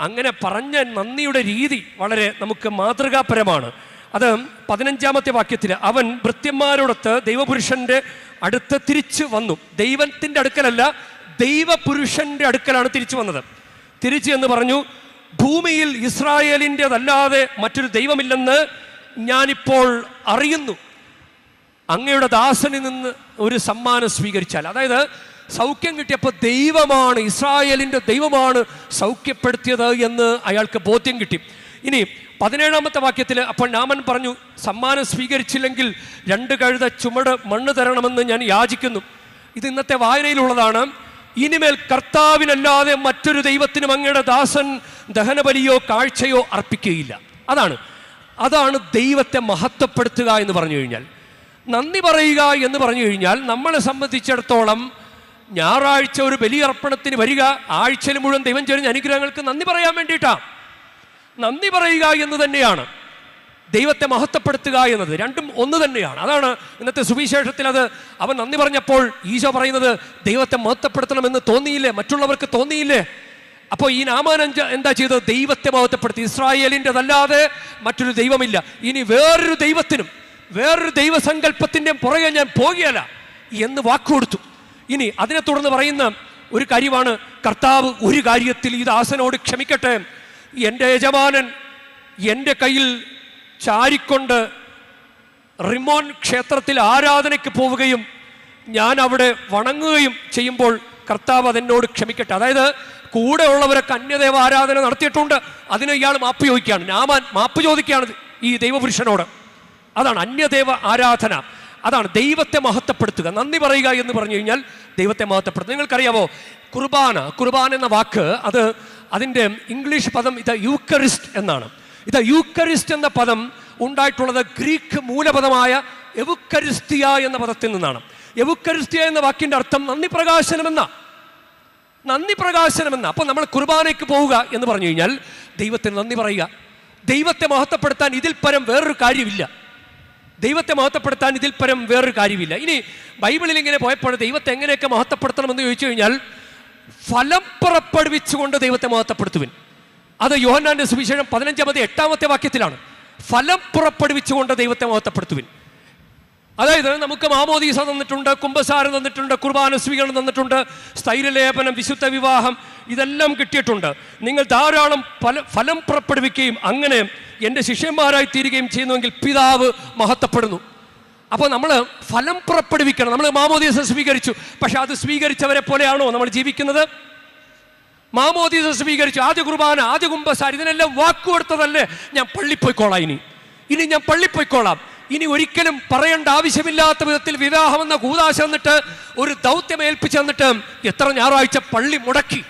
അങ്ങനെ പറഞ്ഞ നന്ദിയുടെ രീതി വളരെ നമുക്ക് മാതൃകാപരമാണ്. അത് 15 വാക്യത്തിൽ അവൻ ഭൃത്യന്മാരോടൊത്ത് ദൈവപുരുഷന്റെ അടുത്ത് തിരിച്ചു വന്നു. ദൈവത്തിൻ്റെ അടുക്കലല്ല, ദൈവപുരുഷന്റെ അടുക്കലാണ് തിരിച്ചു വന്നത്. തിരിച്ചു എന്ന് പറഞ്ഞു, ഭൂമിയിൽ ഇസ്രായേലിൻ്റെതല്ലാതെ മറ്റൊരു ദൈവമില്ലെന്ന് ഞാനിപ്പോൾ അറിയുന്നു. അങ്ങയുടെ ദാസനിൽ നിന്ന് ഒരു സമ്മാനം സ്വീകരിച്ചാൽ, അതായത് സൗഖ്യം കിട്ടിയപ്പോൾ ദൈവമാണ്, ഇസ്രായേലിൻ്റെ ദൈവമാണ് സൗഖ്യപ്പെടുത്തിയത് എന്ന് അയാൾക്ക് ബോധ്യം കിട്ടി. ഇനി 17 വാക്യത്തിൽ അപ്പോൾ നാമൻ പറഞ്ഞു, സമ്മാനം സ്വീകരിച്ചില്ലെങ്കിൽ 2 കഴുത ചുമട് മണ്ണ് തരണമെന്ന് ഞാൻ യാചിക്കുന്നു. ഇത് ഇന്നത്തെ വായനയിലുള്ളതാണ്. ഇനിമേൽ കർത്താവിനല്ലാതെ മറ്റൊരു ദൈവത്തിനും അങ്ങയുടെ ദാസൻ ദഹനബലിയോ കാഴ്ചയോ അർപ്പിക്കുകയില്ല. അതാണ് ദൈവത്തെ മഹത്വപ്പെടുത്തുക എന്ന് പറഞ്ഞു കഴിഞ്ഞാൽ. നന്ദി പറയുക എന്ന് പറഞ്ഞു കഴിഞ്ഞാൽ നമ്മളെ സംബന്ധിച്ചിടത്തോളം ഞായറാഴ്ച ഒരു ബലിയർപ്പണത്തിന് വരിക, ആഴ്ചയിൽ മുഴുവൻ ദൈവം ചൊരിഞ്ഞ അനുഗ്രഹങ്ങൾക്ക് നന്ദി പറയാൻ വേണ്ടിയിട്ടാണ്. നന്ദി പറയുക എന്ന് തന്നെയാണ് ദൈവത്തെ മഹത്വപ്പെടുത്തുക എന്നത്. രണ്ടും ഒന്ന് തന്നെയാണ്. അതാണ് ഇന്നത്തെ സുവിശേഷത്തിൽ അത് അവൻ നന്ദി പറഞ്ഞപ്പോൾ ഈശോ പറയുന്നത് ദൈവത്തെ മഹത്വപ്പെടുത്തണമെന്ന് തോന്നിയില്ലേ, മറ്റുള്ളവർക്ക് തോന്നിയില്ലേ? അപ്പോൾ ഈ നാമാൻ എന്താ ചെയ്തത്? ദൈവത്തെ മഹത്വപ്പെടുത്തി. ഇസ്രായേലിൻ്റെതല്ലാതെ മറ്റൊരു ദൈവമില്ല, ഇനി വേറൊരു ദൈവത്തിനും വേറൊരു ദൈവസങ്കല്പത്തിൻ്റെ പുറകെ ഞാൻ പോകുകയല്ല എന്ന് വാക്കുകൊടുത്തു. ഇനി അതിനെ തുടർന്ന് പറയുന്ന ഒരു കാര്യമാണ്, കർത്താവ് ഒരു കാര്യത്തിൽ ഈ ദാസനോട് ക്ഷമിക്കട്ടെ, എൻ്റെ യജമാനൻ എൻ്റെ കയ്യിൽ ചാരിക്കൊണ്ട് റിമോൻ ക്ഷേത്രത്തിൽ ആരാധനയ്ക്ക് പോവുകയും ഞാൻ അവിടെ വണങ്ങുകയും ചെയ്യുമ്പോൾ കർത്താവ് അതെന്നോട് ക്ഷമിക്കട്ടെ. അതായത് കൂടെ ഉള്ളവരൊക്കെ അന്യദേവ ആരാധന നടത്തിയിട്ടുണ്ട്, അതിന് ഇയാൾ മാപ്പ് ചോദിക്കുകയാണ്. നാമാൻ മാപ്പ് ചോദിക്കുകയാണ് ഈ ദൈവപുരുഷനോട്. അതാണ് അന്യദേവ ആരാധന, അതാണ് ദൈവത്തെ മഹത്വപ്പെടുത്തുക. നന്ദി പറയുക എന്ന് പറഞ്ഞു കഴിഞ്ഞാൽ ദൈവത്തെ മഹത്വപ്പെടുത്തുക. നിങ്ങൾക്കറിയാമോ, കുർബാന എന്ന വാക്ക് അതിൻ്റെ ഇംഗ്ലീഷ് പദം ഇത് യൂക്കറിസ്റ്റ് എന്നാണ്. ഇത് യൂക്കറിസ്റ്റ് എന്ന പദം ഉണ്ടായിട്ടുള്ളത് ഗ്രീക്ക് മൂലപദമായ എവുക്കരിസ്തിയ എന്ന പദത്തിൽ നിന്നാണ്. എവുക്കരിസ്തിയ എന്ന വാക്കിൻ്റെ അർത്ഥം നന്ദി പ്രകാശനമെന്ന. അപ്പോൾ നമ്മൾ കുർബാനയ്ക്ക് പോവുക എന്ന് പറഞ്ഞു കഴിഞ്ഞാൽ ദൈവത്തിന് നന്ദി പറയുക. ദൈവത്തെ മഹത്വപ്പെടുത്താൻ ഇതിൽ പരം വേറൊരു കാര്യമില്ല. ഇനി ബൈബിളിൽ ഇങ്ങനെ പോയപ്പോൾ ദൈവത്തെ എങ്ങനെയൊക്കെ മഹത്വപ്പെടുത്തണമെന്ന് ചോദിച്ചു കഴിഞ്ഞാൽ ഫലം പുറപ്പെടുവിച്ചുകൊണ്ട് ദൈവത്തെ മഹത്വപ്പെടുത്തുവിൻ. അത് യോഹന്നാന്റെ സുവിശേഷം 15:8 വാക്യത്തിലാണ്. ഫലം പുറപ്പെടുവിച്ചുകൊണ്ട് ദൈവത്തെ മഹത്വപ്പെടുത്തുവിൻ. അതായത് നമുക്ക് മാമോദീസ തന്നിട്ടുണ്ട്, കുംഭസാരം തന്നിട്ടുണ്ട്, കുർബാന സ്വീകരണം തന്നിട്ടുണ്ട്, സ്ഥൈര്യലേപനം, വിശുദ്ധ വിവാഹം, ഇതെല്ലാം കിട്ടിയിട്ടുണ്ട്. നിങ്ങൾ ധാരാളം ഫലം പുറപ്പെടുവിക്കുകയും അങ്ങനെ എൻ്റെ ശിഷ്യന്മാരായി തീരുകയും ചെയ്യുന്നുവെങ്കിൽ പിതാവ് മഹത്വപ്പെടുന്നു. അപ്പോൾ നമ്മൾ ഫലം പുറപ്പെടുവിക്കണം. നമ്മൾ മാമോദീസ സ്വീകരിച്ചു, പക്ഷെ അത് സ്വീകരിച്ചവരെ പോലെയാണോ നമ്മൾ ജീവിക്കുന്നത്? മാമോദീസ സ്വീകരിച്ചു, ആദ്യ കുർബാന, ആദ്യ കുംഭസാരം, ഇതിനെല്ലാം വാക്കുകൊടുത്തതല്ലേ ഞാൻ പള്ളിപ്പോയിക്കോളാം, ഇനി ഞാൻ പള്ളിപ്പോയിക്കോളാം, ഇനി ഒരിക്കലും പറയേണ്ട ആവശ്യമില്ലാത്ത വിധത്തിൽ വിവാഹമെന്ന കൂദാശ എന്നിട്ട് ഒരു ദൗത്യം ഏൽപ്പിച്ചു തന്നിട്ട് എത്ര ഞായറാഴ്ച പള്ളി മുടക്കി.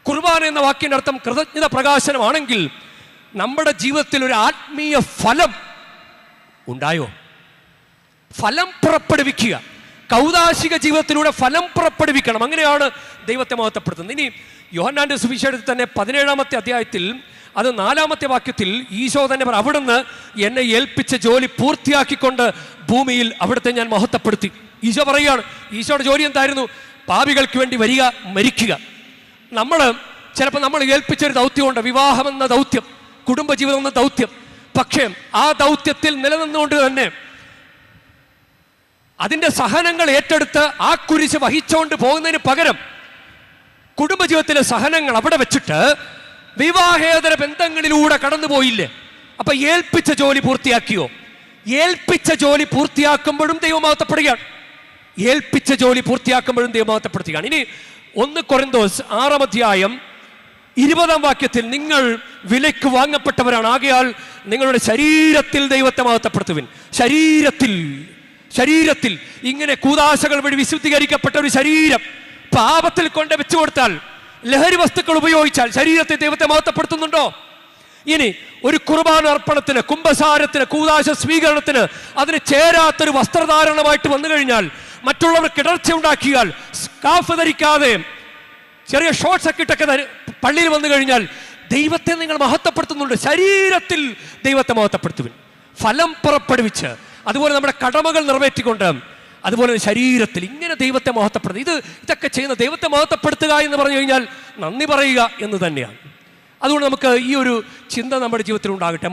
കുർബാന എന്ന വാക്കിൻ്റെ അർത്ഥം കൃതജ്ഞത പ്രകാശനമാണെങ്കിൽ നമ്മുടെ ജീവിതത്തിൽ ഒരു ആത്മീയ ഫലം ഉണ്ടായോ? ഫലം പുറപ്പെടുവിക്കുക. കൗദാശിക ജീവിതത്തിലൂടെ ഫലം പുറപ്പെടുവിക്കണം. അങ്ങനെയാണ് ദൈവത്തെ മഹത്വപ്പെടുത്തുന്നത്. ഇനി യോഹന്നാന്റെ സുവിശേഷത്തിൽ തന്നെ 17 അധ്യായത്തിൽ അത് 4 വാക്യത്തിൽ ഈശോ തന്നെ അവിടുന്ന് എന്നെ ഏൽപ്പിച്ച ജോലി പൂർത്തിയാക്കിക്കൊണ്ട് ഭൂമിയിൽ അവിടുത്തെ ഞാൻ മഹത്വപ്പെടുത്തി. ഈശോ പറയുകയാണ്, ഈശോയുടെ ജോലി എന്തായിരുന്നു? പാപികൾക്ക് വേണ്ടി വരിക, മരിക്കുക. ചിലപ്പോൾ നമ്മൾ ഏൽപ്പിച്ചൊരു ദൗത്യമുണ്ട്, വിവാഹമെന്ന ദൗത്യം, കുടുംബജീവിതം എന്ന ദൗത്യം. പക്ഷേ ആ ദൗത്യത്തിൽ നിലനിന്നുകൊണ്ട് തന്നെ അതിൻ്റെ സഹനങ്ങൾ ഏറ്റെടുത്ത് ആ കുരിശ് വഹിച്ചുകൊണ്ട് പോകുന്നതിന് പകരം കുടുംബജീവിതത്തിലെ സഹനങ്ങൾ അവിടെ വെച്ചിട്ട് വിവാഹേതര ബന്ധങ്ങളിലൂടെ കടന്നുപോയില്ലേ? അപ്പൊ ഏൽപ്പിച്ച ജോലി പൂർത്തിയാക്കിയോ? ഏൽപ്പിച്ച ജോലി പൂർത്തിയാക്കുമ്പോഴും ദൈവമഹത്വപ്പെടുകയാണ്. ഏൽപ്പിച്ച ജോലി പൂർത്തിയാക്കുമ്പോഴും ദൈവമഹത്വപ്പെടുത്തുകയാണ്. ഇനി 1 കൊരിന്തോസ് 6-ാം അധ്യായം 20-ാം വാക്യത്തിൽ, നിങ്ങൾ വിലയ്ക്ക് വാങ്ങപ്പെട്ടവരാണ്, ആകയാൽ നിങ്ങളുടെ ശരീരത്തിൽ ദൈവത്തെ മഹത്വപ്പെടുത്തുവിൻ. ശരീരത്തിൽ ഇങ്ങനെ കൂദാശകൾ വഴി വിശുദ്ധീകരിക്കപ്പെട്ട ഒരു ശരീരം പാപത്തിൽ കൊണ്ട് വെച്ചു കൊടുത്താൽ, ലഹരി വസ്തുക്കൾ ഉപയോഗിച്ചാൽ ശരീരത്തെ ദൈവത്തെ മഹത്വപ്പെടുത്തുന്നുണ്ടോ? ഇനി ഒരു കുർബാന അർപ്പണത്തിന്, കുംഭസാരത്തിന്, കൂദാശ സ്വീകരണത്തിന് അതിന് ചേരാത്തൊരു വസ്ത്രധാരണമായിട്ട് വന്നു കഴിഞ്ഞാൽ, മറ്റുള്ളവർ കിടർച്ച ഉണ്ടാക്കിയാൽ, സ്കാഫ് ധരിക്കാതെ ചെറിയ ഷോർട്സ് ഒക്കെ ഇട്ടൊക്കെ പള്ളിയിൽ വന്നു കഴിഞ്ഞാൽ ദൈവത്തെ നിങ്ങൾ മഹത്വപ്പെടുത്തുന്നുണ്ട്. ശരീരത്തിൽ ദൈവത്തെ മഹത്വപ്പെടുത്തുവിൻ, ഫലം പുറപ്പെടുവിച്ച്, അതുപോലെ നമ്മുടെ കടമകൾ നിറവേറ്റിക്കൊണ്ട്, അതുപോലെ ശരീരത്തിൽ ഇങ്ങനെ ദൈവത്തെ മഹത്വപ്പെടുത്തുക. ഇതൊക്കെ ചെയ്യുന്ന ദൈവത്തെ മഹത്വപ്പെടുത്തുക എന്ന് പറഞ്ഞു കഴിഞ്ഞാൽ നന്ദി പറയുക എന്ന് തന്നെയാണ്. അതുകൊണ്ട് നമുക്ക് ഈ ഒരു ചിന്ത നമ്മുടെ ജീവിതത്തിൽ ഉണ്ടാകട്ടെ.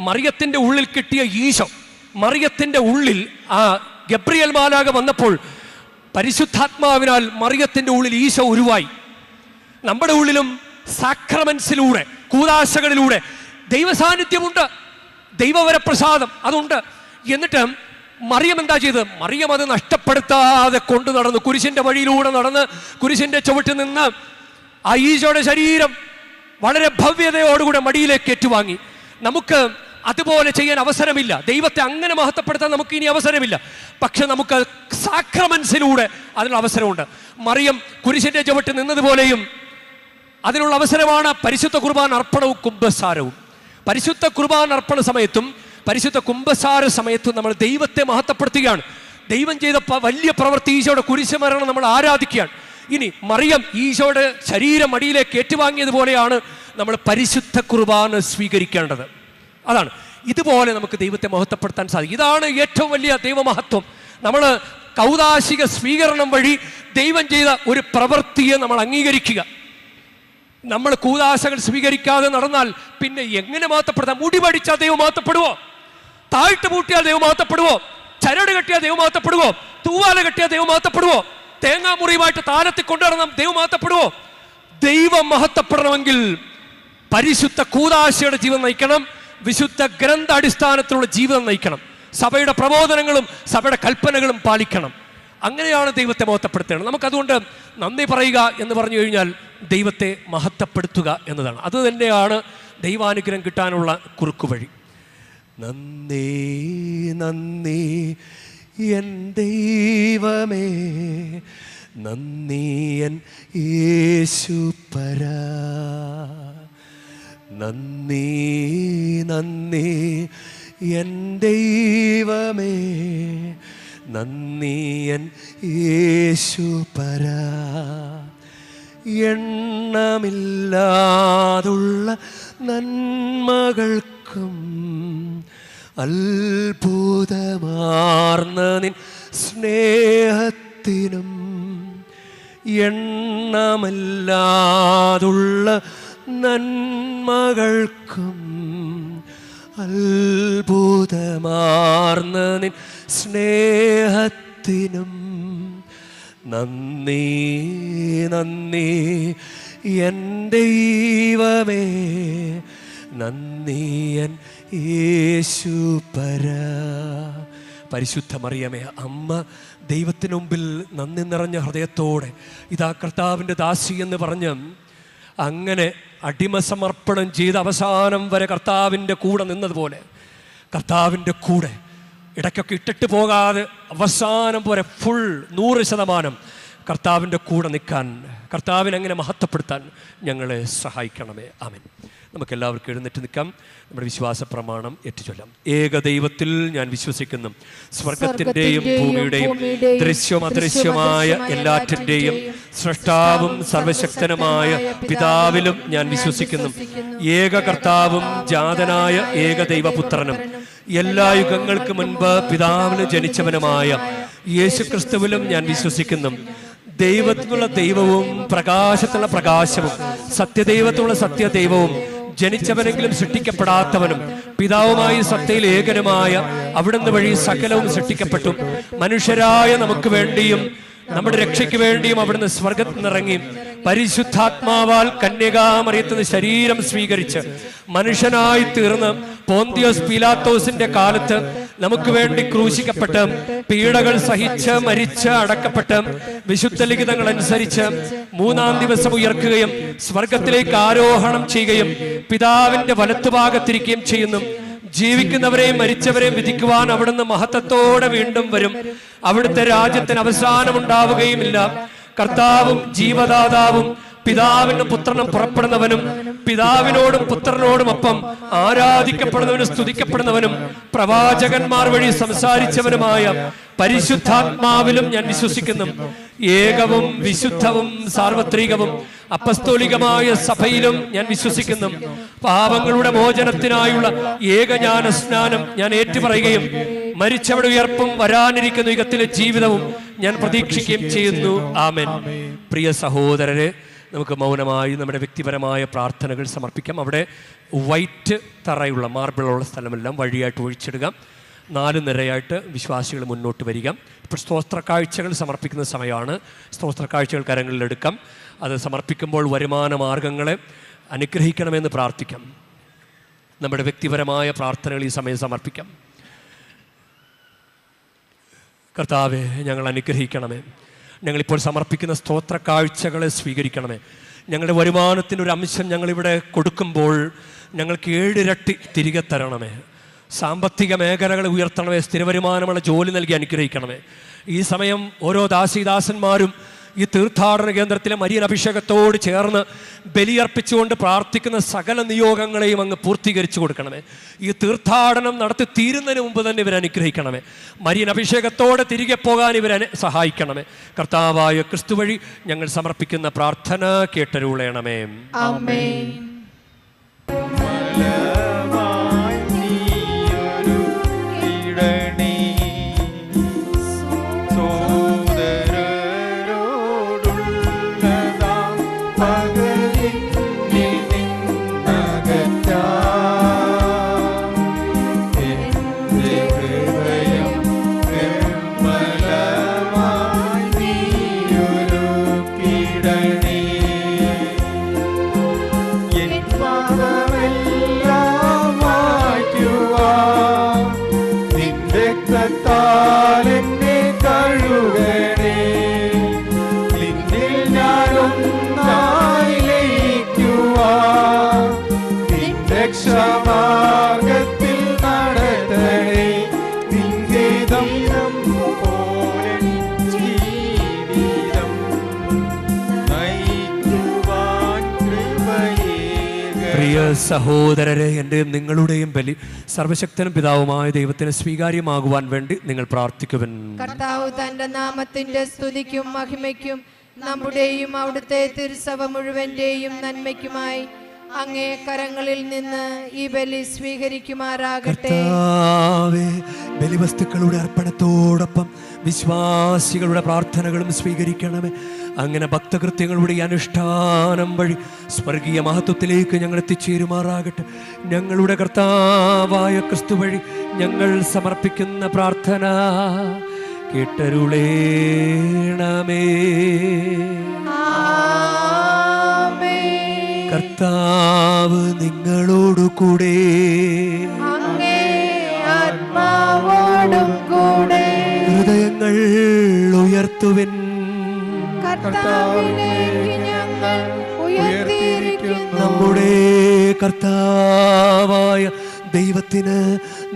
മറിയത്തിൻ്റെ ഉള്ളിൽ കിട്ടിയ ഈശോ, മറിയത്തിൻ്റെ ഉള്ളിൽ ആ ഗബ്രിയേൽ മാലാഖ വന്നപ്പോൾ പരിശുദ്ധാത്മാവിനാൽ മറിയത്തിൻ്റെ ഉള്ളിൽ ഈശോ ഉരുവായി. നമ്മുടെ ഉള്ളിലും സാക്രമെന്റ്സിലൂടെ, കൂദാശകളിലൂടെ ദൈവസാന്നിധ്യമുണ്ട്, ദൈവവരപ്രസാദം അതുണ്ട്. എന്നിട്ട് മറിയം എന്താ ചെയ്തത്? മറിയം അത് നഷ്ടപ്പെടുത്താതെ കൊണ്ടു നടന്നു, കുരിശിൻ്റെ വഴിയിലൂടെ നടന്ന് കുരിശിൻ്റെ ചുവട്ടിൽ നിന്ന് ആ ഈശോയുടെ ശരീരം വളരെ ഭവ്യതയോടുകൂടെ മടിയിലേക്ക് ഏറ്റുവാങ്ങി. നമുക്ക് അതുപോലെ ചെയ്യാൻ അവസരമില്ല, ദൈവത്തെ അങ്ങനെ മഹത്വപ്പെടുത്താൻ നമുക്ക് ഇനി അവസരമില്ല. പക്ഷെ നമുക്ക് സാക്രമെന്റ്സിലൂടെ അതിനുള്ള അവസരമുണ്ട്. മറിയം കുരിശിൻ്റെ ചുവട്ടിൽ നിന്നതുപോലെയും അതിനുള്ള അവസരമാണ് പരിശുദ്ധ കുർബാന അർപ്പണവും കുംഭസാരവും. പരിശുദ്ധ കുർബാന അർപ്പണ സമയത്തും പരിശുദ്ധ കുംഭസാര സമയത്തും നമ്മൾ ദൈവത്തെ മഹത്വപ്പെടുത്തുകയാണ്. ദൈവം ചെയ്ത വലിയ പ്രവൃത്തി, ഈശോയുടെ കുരിശുമരണം നമ്മൾ ആരാധിക്കുകയാണ്. ഇനി മറിയം ഈശോയുടെ ശരീരം അടിയിലേക്ക് ഏറ്റുവാങ്ങിയതുപോലെയാണ് നമ്മൾ പരിശുദ്ധ കുർബാന സ്വീകരിക്കേണ്ടത്. അതാണ്, ഇതുപോലെ നമുക്ക് ദൈവത്തെ മഹത്വപ്പെടുത്താൻ സാധിക്കും. ഇതാണ് ഏറ്റവും വലിയ ദൈവമഹത്വം. നമ്മൾ കൗദാശിക സ്വീകരണം വഴി ദൈവം ചെയ്ത ഒരു പ്രവൃത്തിയെ നമ്മൾ അംഗീകരിക്കുക. നമ്മൾ കൂദാശകൾ സ്വീകരിക്കാതെ നടന്നാൽ പിന്നെ എങ്ങനെ മഹത്വപ്പെടുത്താം? മുടി പഠിച്ചാൽ ദൈവം മഹത്വപ്പെടുവോ? താഴ്ത്ത് പൂട്ടിയാൽ ദൈവം മഹത്വപ്പെടുവോ? ചരട് കെട്ടിയാൽ ദൈവം മഹത്വപ്പെടുവോ? തൂവാല കെട്ടിയാൽ ദൈവം മഹത്വപ്പെടുവോ? തേങ്ങാ മുറിയുമായിട്ട് താലത്തിൽ കൊണ്ടുവരണം ദൈവം മഹത്വപ്പെടുവോ? ദൈവം മഹത്വപ്പെടണമെങ്കിൽ പരിശുദ്ധ കൂദാശയുടെ ജീവിതം നയിക്കണം, വിശുദ്ധ ഗ്രന്ഥ അടിസ്ഥാനത്തിലുള്ള ജീവിതം നയിക്കണം, സഭയുടെ പ്രബോധനങ്ങളും സഭയുടെ കൽപ്പനകളും പാലിക്കണം. അങ്ങനെയാണ് ദൈവത്തെ മഹത്വപ്പെടുത്തേണ്ടത്. നമുക്കതുകൊണ്ട് നന്ദി പറയുക എന്ന് പറഞ്ഞു കഴിഞ്ഞാൽ ദൈവത്തെ മഹത്വപ്പെടുത്തുക എന്നതാണ്. അത് തന്നെയാണ് ദൈവാനുഗ്രഹം കിട്ടാനുള്ള കുറുക്കുവഴി. നന്ദി നന്ദി എൻ ദൈവമേ, നന്ദി എൻ യേശുപരാ, നന്ദി നന്ദി എൻ ദൈവമേ, നന്ദി എൻ യേശുപരാ. എണ്ണമില്ലാതുള്ള നന്മകൾക്കും അത്ഭുതമാർന്ന നിൻ സ്നേഹത്തിനും, എണ്ണമില്ലാതുള്ള നന്മകൾക്കും അത്ഭുതമാർന്ന നിൻ സ്നേഹത്തിനും നന്ദി നന്ദി എൻ ദൈവമേ, നന്ദി എൻ യേശുപരാ. പരിശുദ്ധ മറിയമേ, അമ്മ ദൈവത്തിന് മുമ്പിൽ നന്ദി നിറഞ്ഞ ഹൃദയത്തോടെ ഇതാ കർത്താവിൻ്റെ ദാസി എന്ന് പറഞ്ഞ് അങ്ങനെ അടിമസമർപ്പണം ചെയ്ത് അവസാനം വരെ കർത്താവിൻ്റെ കൂടെ നിന്നതുപോലെ, കർത്താവിൻ്റെ കൂടെ ഇടയ്ക്കൊക്കെ ഇട്ടിട്ട് പോകാതെ അവസാനം പോലെ ഫുൾ 100% കർത്താവിൻ്റെ കൂടെ നിൽക്കാൻ, കർത്താവിനെ അങ്ങനെ മഹത്വപ്പെടുത്താൻ ഞങ്ങളെ സഹായിക്കണമേ. ആമേൻ. നമുക്കെല്ലാവർക്കും എഴുന്നേറ്റ് നിൽക്കാം. നമ്മുടെ വിശ്വാസ പ്രമാണം ഏറ്റുചൊല്ലാം. ഏക ദൈവത്തിൽ ഞാൻ വിശ്വസിക്കുന്നു, സ്വർഗത്തിൻ്റെയും ഭൂമിയുടെയും ദൃശ്യവും അദൃശ്യമായ എല്ലാറ്റിൻ്റെയും സൃഷ്ടാവും സർവശക്തനുമായ പിതാവിലും ഞാൻ വിശ്വസിക്കുന്നു. ഏക കർത്താവും ജാതനായ ഏക ദൈവപുത്രനും എല്ലാ യുഗങ്ങൾക്ക് മുൻപ് പിതാവിന് ജനിച്ചവനുമായ യേശുക്രിസ്തുവിലും ഞാൻ വിശ്വസിക്കുന്നു. ദൈവത്തിനുള്ള ദൈവവും പ്രകാശത്തിനുള്ള പ്രകാശവും സത്യദൈവത്തിനുള്ള സത്യദൈവവും ജനിച്ചവനെങ്കിലും സൃഷ്ടിക്കപ്പെടാത്തവനും പിതാവുമായി സത്തയിൽ ഏകനുമായ അവിടുന്ന് വഴി സകലവും സൃഷ്ടിക്കപ്പെട്ടു. മനുഷ്യരായ നമുക്ക് വേണ്ടിയും നമ്മുടെ രക്ഷയ്ക്ക് വേണ്ടിയും അവിടുന്ന് സ്വർഗത്തിൽ നിന്നിറങ്ങി പരിശുദ്ധാത്മാവാൽ കന്യകാമറിയത്തിന് ശരീരം സ്വീകരിച്ച് മനുഷ്യനായി തീർന്ന് പോന്തിയോസ് പീലാത്തോസിന്റെ കാലത്ത് നമുക്ക് വേണ്ടി ക്രൂശിക്കപ്പെട്ട് പീഡകൾ സഹിച്ച് മരിച്ച് അടക്കപ്പെട്ട് വിശുദ്ധ ലിഖിതങ്ങൾ അനുസരിച്ച് 3-ാം ദിവസം ഉയർക്കുകയും സ്വർഗത്തിലേക്ക് ആരോഹണം ചെയ്യുകയും പിതാവിന്റെ വലത്തുഭാഗത്തിരിക്കുകയും ചെയ്യുന്നു. ജീവിക്കുന്നവരെയും മരിച്ചവരെയും വിധിക്കുവാൻ അവിടുന്ന് മഹത്വത്തോടെ വീണ്ടും വരും. അവിടുത്തെ രാജ്യത്തിന് അവസാനമുണ്ടാവുകയുമില്ല. കർത്താവും ജീവദാതാവും പിതാവിനും പുത്രനും പുറപ്പെടുന്നവനും പിതാവിനോടും പുത്രനോടും ഒപ്പം ആരാധിക്കപ്പെടുന്നവനും സ്തുതിക്കപ്പെടുന്നവനും പ്രവാചകന്മാർ വഴി സംസാരിച്ചവനുമായ പരിശുദ്ധാത്മാവിലും ഞാൻ വിശ്വസിക്കുന്നു. ഏകവും വിശുദ്ധവും സാർവത്രികവും അപ്പസ്തോലികമായ സഭയിലും ഞാൻ വിശ്വസിക്കുന്നു. പാപങ്ങളുടെ മോചനത്തിനായുള്ള ഏകജ്ഞാന സ്നാനം ഞാൻ ഏറ്റുപറയുകയും മരിച്ചവരുടെ ഉയർപ്പും വരാനിരിക്കുന്ന യുഗത്തിലെ ജീവിതവും ഞാൻ പ്രതീക്ഷിക്കുകയും ചെയ്യുന്നു. ആമേൻ. പ്രിയ സഹോദരരെ, നമുക്ക് മൗനമായി നമ്മുടെ വ്യക്തിപരമായ പ്രാർത്ഥനകൾ സമർപ്പിക്കാം. അവിടെ വൈറ്റ് തറയുള്ള മാർബിളുള്ള സ്ഥലമെല്ലാം വഴിയായിട്ട് ഒഴിച്ചിടുക. 4 നിരയായിട്ട് വിശ്വാസികൾ മുന്നോട്ട് വരിക. ഇപ്പോൾ സ്തോത്ര കാഴ്ചകൾ സമർപ്പിക്കുന്ന സമയമാണ്. സ്തോത്ര കാഴ്ചകൾ കരങ്ങളിലെടുക്കാം. അത് സമർപ്പിക്കുമ്പോൾ വരുമാന മാർഗങ്ങളെ അനുഗ്രഹിക്കണമെന്ന് പ്രാർത്ഥിക്കാം. നമ്മുടെ വ്യക്തിപരമായ പ്രാർത്ഥനകൾ ഈ സമയം സമർപ്പിക്കാം. കർത്താവെ, ഞങ്ങൾ അനുഗ്രഹിക്കണമേ. ഞങ്ങളിപ്പോൾ സമർപ്പിക്കുന്ന സ്തോത്ര കാഴ്ചകളെ സ്വീകരിക്കണമേ. ഞങ്ങളുടെ വരുമാനത്തിൻ്റെ ഒരു അംശം ഞങ്ങളിവിടെ കൊടുക്കുമ്പോൾ ഞങ്ങൾക്ക് 7 ഇരട്ടി തിരികെ തരണമേ. സാമ്പത്തിക മേഖലകളെ ഉയർത്തണമേ. സ്ഥിരവരുമാനമുള്ള ജോലി നൽകി അനുഗ്രഹിക്കണമേ. ഈ സമയം ഓരോ ദാസീദാസന്മാരും ഈ തീർത്ഥാടന കേന്ദ്രത്തിലെ മരിയൻ അഭിഷേകത്തോട് ചേർന്ന് ബലിയർപ്പിച്ചുകൊണ്ട് പ്രാർത്ഥിക്കുന്ന സകല നിയോഗങ്ങളെയും അങ്ങ് പൂർത്തീകരിച്ചു കൊടുക്കണമേ. ഈ തീർത്ഥാടനം നടത്തി തീരുന്നതിന് മുമ്പ് തന്നെ ഇവരെ അനുഗ്രഹിക്കണമേ. മരിയൻ അഭിഷേകത്തോടെ തിരികെ പോകാൻ ഇവരെ സഹായിക്കണമേ. കർത്താവായ ക്രിസ്തു വഴി ഞങ്ങൾ സമർപ്പിക്കുന്ന പ്രാർത്ഥന കേട്ടരുളയണമേ. ആമേൻ. സഹോദരരെ, എൻ്റെയും നിങ്ങളുടെയും ബലി സർവശക്തനും പിതാവുമായ ദൈവത്തിന് സ്വീകാര്യമാകുവാൻ വേണ്ടി നിങ്ങൾ പ്രാർത്ഥിക്കുവൻ. കർത്താവ് തന്റെ നാമത്തിന്റെ സ്തുതിക്കും മഹിമയ്ക്കും നമ്മുടെയും അവിടുത്തെ തിരുസഭ മുഴുവന്റെയും നന്മയ്ക്കുമായി അങ്ങേ കരങ്ങളിൽ നിന്ന് ഈ ബലി സ്വീകരിക്കുമാറാകട്ടെ. ബലിവസ്തുക്കളുടെ അർപ്പണത്തോടൊപ്പം വിശ്വാസികളുടെ പ്രാർത്ഥനകളും സ്വീകരിക്കണമേ. അങ്ങനെ ഭക്തകൃത്യങ്ങളുടെ അനുഷ്ഠാനം വഴി സ്വർഗീയ മഹത്വത്തിലേക്ക് ഞങ്ങൾ എത്തിച്ചേരുമാറാകട്ടെ. ഞങ്ങളുടെ കർത്താവായ ക്രിസ്തു വഴി ഞങ്ങൾ സമർപ്പിക്കുന്ന പ്രാർത്ഥന കേട്ടരുളേണമേ. കർത്താവ് നിങ്ങളോടു കൂടെ, അങ്ങേ ആത്മാവോടും കൂടെ. ഹൃദയങ്ങൾ ഉയർത്തുവിൻ. കർത്താവിലേക്ക് ഞങ്ങൾ ഉയർത്തിയിരിക്കുന്നു. നമ്മുടെ കർത്താവായ ദൈവത്തിന്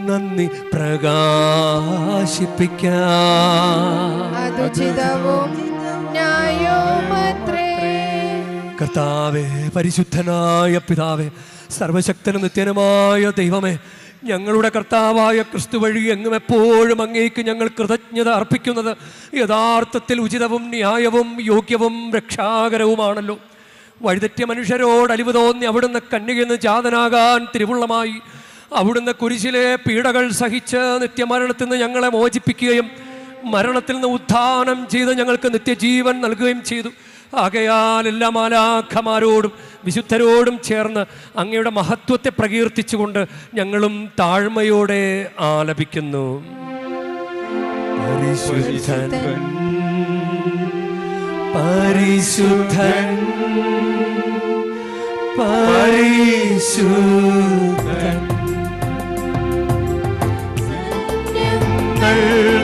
നന്ദി പ്രകാശിപ്പിക്കാം. അതുചിതവും ന്യായവുമത്രേ. കർത്താവേ, പരിശുദ്ധനായ പിതാവേ, സർവശക്തനും നിത്യനുമായ ദൈവമേ, ഞങ്ങളുടെ കർത്താവായ ക്രിസ്തു വഴി എങ്ങും എപ്പോഴും അങ്ങേക്ക് ഞങ്ങൾ കൃതജ്ഞത അർപ്പിക്കുന്നത് യഥാർത്ഥത്തിൽ ഉചിതവും ന്യായവും യോഗ്യവും രക്ഷാകരവുമാണല്ലോ. വഴിതെറ്റിയ മനുഷ്യരോട് അലിവ് തോന്നി അവിടുന്ന് കന്യകയിൽ നിന്ന് ജാതനാകാൻ തിരുവുള്ളമായി അവിടുന്ന് കുരിശിലെ പീഡകൾ സഹിച്ച് നിത്യമരണത്തിൽ നിന്ന് ഞങ്ങളെ മോചിപ്പിക്കുകയും മരണത്തിൽ നിന്ന് ഉത്ഥാനം ചെയ്ത് ഞങ്ങൾക്ക് നിത്യജീവൻ നൽകുകയും ചെയ്തു. ആകയാൽ എല്ലാ മാലാഖമാരോടും വിശുദ്ധരോടും ചേർന്ന് അങ്ങയുടെ മഹത്വത്തെ പ്രകീർത്തിച്ചുകൊണ്ട് ഞങ്ങളും താഴ്മയോടെ ആലപിക്കുന്നു. പരിശുദ്ധൻ പരിശുദ്ധൻ പരിശുദ്ധൻ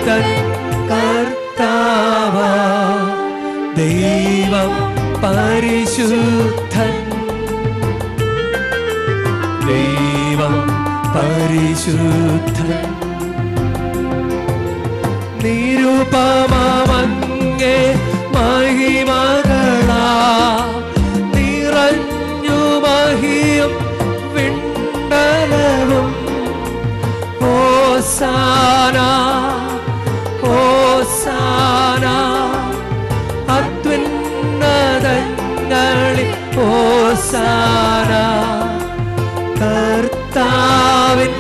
തൻ കർത്താവ ദൈവം പരിശുദ്ധൻ ദൈവം പരിശുദ്ധൻ നിരുപമങ്ങേ മഹിമകളാ നിറഞ്ഞു മഹിയും വിണ്ടലവും ഹോസാന ഹോസാന അത്യുന്നതങ്ങളിൽ ഹോസാന കർത്താവിൻ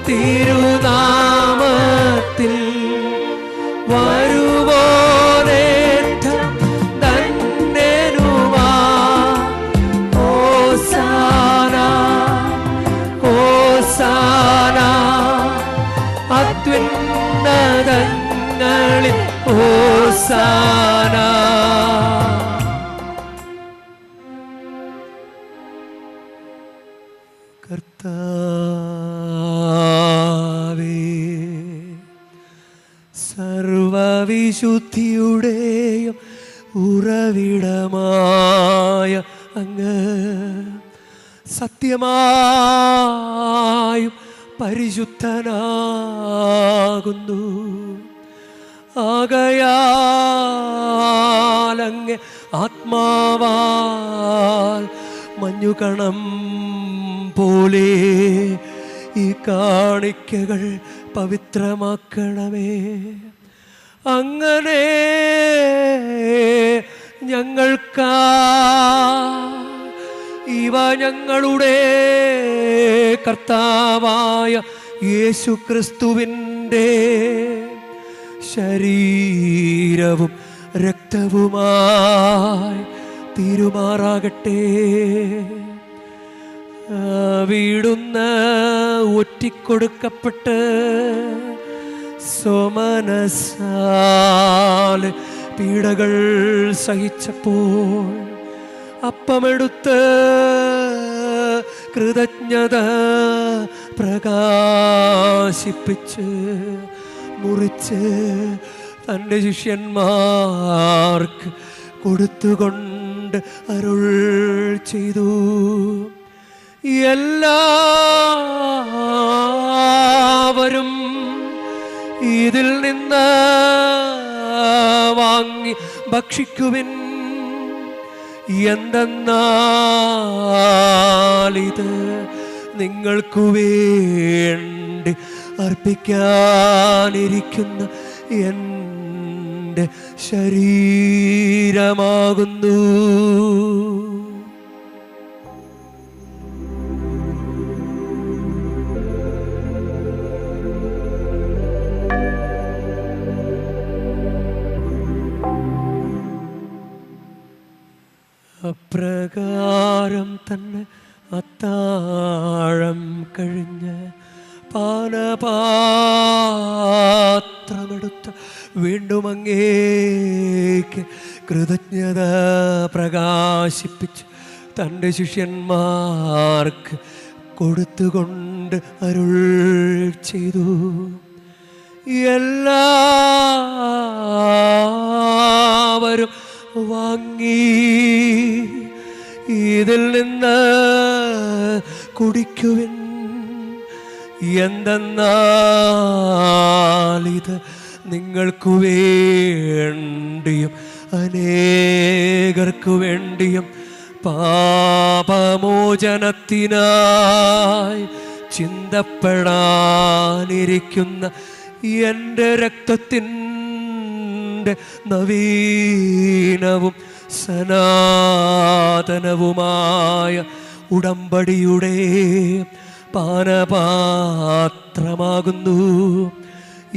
തിരുനാമത്തിൽ വരുവോനേറ്റം ധന്യനുമാ ഹോസാന ഹോസാന അത്യുന്നതങ്ങളിൽ ഹോസാന. കർത്താവേ സർവവിശുദ്ധിയുടെയും ഉറവിടമായ അങ്ങ് സത്യമായും പരിശുദ്ധനാകുന്നു. ആകയാൽ അങ്ങ് ആത്മാവാൽ മഞ്ഞുകണം പോലെ ഈ കാണിക്കകൾ പവിത്രമാക്കണമേ. അങ്ങനെ ഞങ്ങൾക്കാ ഇവ ഞങ്ങളുടെ കർത്താവായ യേശുക്രിസ്തുവിൻ്റെ ശരീരവും രക്തവുമായി തീരുമാറാകട്ടെ. അവിടുന്ന് ഒറ്റിക്കൊടുക്കപ്പെട്ട് സ്വമനസാൽ പീഡകൾ സഹിച്ചപ്പോൾ അപ്പമെടുത്ത് കൃതജ്ഞത പ്രകാശിപ്പിച്ച് മുറിച്ച് തൻ്റെ ശിഷ്യന്മാർക്ക് കൊടുത്തുകൊണ്ട് അരുൾ ചെയ്തു. എല്ലാവരും ഇതിൽ നിന്ന് വാങ്ങി ഭക്ഷിക്കുവിൻ. എന്തെന്നാലിത് നിങ്ങൾക്കു വേണ്ടി അർപ്പിക്കാനിരിക്കുന്ന എൻ്റെ ശരീരമാകുന്നു. അപ്രകാരം തന്നെ അത്താഴം കഴിഞ്ഞ് പാനപാത്രമെടുത്ത് വീണ്ടും അങ്ങേക്ക് കൃതജ്ഞത പ്രകാശിപ്പിച്ച് തൻ്റെ ശിഷ്യന്മാർക്ക് കൊടുത്തുകൊണ്ട് അരുൾ ചെയ്തു. എല്ലാവരും വാങ്ങി ഇതിൽ നിന്ന് കുടിക്കുവിൻ. എന്തെന്നാലിത് നിങ്ങൾക്കു വേണ്ടിയും അനേകർക്കു വേണ്ടിയും പാപമോചനത്തിനായി ചിന്തപ്പെടാനിരിക്കുന്ന എൻ്റെ രക്തത്തിൻ്റെ നവീനവും സനാതനവുമായ ഉടമ്പടിയുടെ പാനപാത്രമാകുന്നു.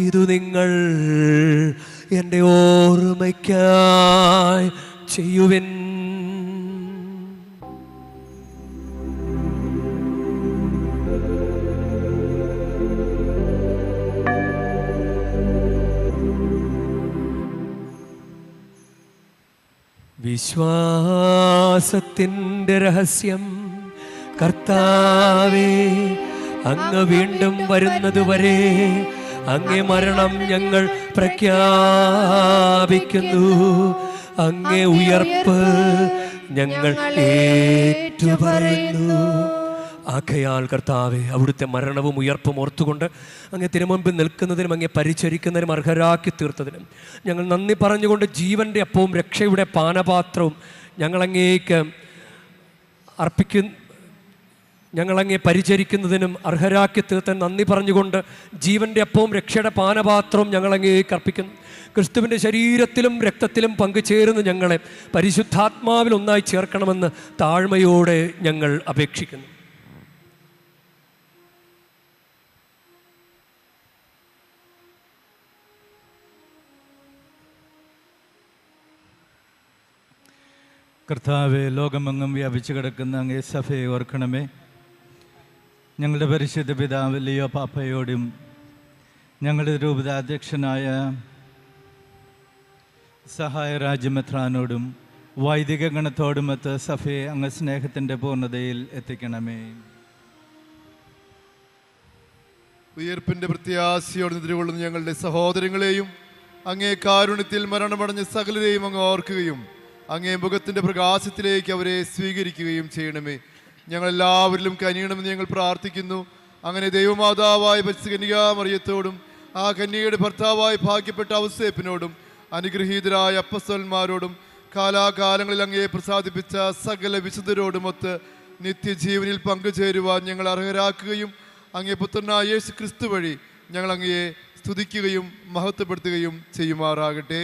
ഇതു നിങ്ങൾ എൻ്റെ ഓർമ്മയ്ക്കായി ചെയ്യുവിൻ. വിശ്വാസത്തിൻ്റെ രഹസ്യം കർത്താവേ, അങ്ങ് വീണ്ടും വരുന്നതുവരെ അങ്ങേ മരണം ഞങ്ങൾ പ്രഖ്യാപിക്കുന്നു. അങ്ങേ ഉയർപ്പ് ഞങ്ങൾ ഏറ്റുപറയുന്നു. ആകയാൽ കർത്താവേ, അവിടുത്തെ മരണവും ഉയർപ്പും ഓർത്തുകൊണ്ട് അങ്ങേ തിരുമുമ്പിൽ നിൽക്കുന്നതിനും അങ്ങേ പരിചരിക്കുന്നതിനും അർഹരാക്കി തീർത്തതിനും ഞങ്ങൾ നന്ദി പറഞ്ഞുകൊണ്ട് ജീവൻ്റെ അപ്പവും രക്ഷയുടെ പാനപാത്രവും ഞങ്ങളങ്ങേക്ക് ഞങ്ങളങ്ങേ പരിചരിക്കുന്നതിനും അർഹരാക്കി തീർത്തതിന് നന്ദി പറഞ്ഞുകൊണ്ട് ജീവൻ്റെ അപ്പവും രക്ഷയുടെ പാനപാത്രവും ഞങ്ങളങ്ങേക്ക് അർപ്പിക്കുന്നു. ക്രിസ്തുവിൻ്റെ ശരീരത്തിലും രക്തത്തിലും പങ്കുചേരുന്ന ഞങ്ങളെ പരിശുദ്ധാത്മാവിൽ ഒന്നായി ചേർക്കണമെന്ന് താഴ്മയോടെ ഞങ്ങൾ അപേക്ഷിക്കുന്നു. കർത്താവെ, ലോകമെങ്ങും വ്യാപിച്ചു കിടക്കുന്ന അങ്ങേ സഭയെ ഓർക്കണമേ. ഞങ്ങളുടെ പരിശുദ്ധ പിതാവ് ലിയോ പാപ്പയോടും ഞങ്ങളുടെ രൂപതാധ്യക്ഷനായ സഹായ രാജ്യമെത്രാനോടും വൈദിക ഗണത്തോടുമൊത്ത് സഭയെ അങ്ങ് സ്നേഹത്തിൻ്റെ പൂർണ്ണതയിൽ എത്തിക്കണമേ. ഉയർപ്പിൻ്റെ പ്രത്യാശയോട് നിദ്രകൊള്ളുന്ന ഞങ്ങളുടെ സഹോദരങ്ങളെയും അങ്ങേ കാരുണ്യത്തിൽ മരണമടഞ്ഞ സകലരെയും അങ്ങ് ഓർക്കുകയും അങ്ങേ മുഖത്തിൻ്റെ പ്രകാശത്തിലേക്ക് അവരെ സ്വീകരിക്കുകയും ചെയ്യണമേ. ഞങ്ങളെല്ലാവരിലും കനിയണമെന്ന് ഞങ്ങൾ പ്രാർത്ഥിക്കുന്നു. അങ്ങനെ ദൈവമാതാവായ പരിശുദ്ധ കന്യകാമറിയത്തോടും ആ കന്യകയുടെ ഭർത്താവായ ഭാഗ്യപ്പെട്ട ഔസേപ്പിനോടും അനുഗ്രഹീതരായ അപ്പസ്തലന്മാരോടും കാലാകാലങ്ങളിൽ അങ്ങയെ പ്രസാദിപ്പിച്ച സകല വിശുദ്ധരോടുമൊത്ത് നിത്യജീവനിൽ പങ്കുചേരുവാൻ ഞങ്ങൾ അർഹരാക്കുകയും അങ്ങേ പുത്രനായ യേശു ക്രിസ്തു വഴി ഞങ്ങൾ അങ്ങയെ സ്തുതിക്കുകയും മഹത്വപ്പെടുത്തുകയും ചെയ്യുമാറാകട്ടെ.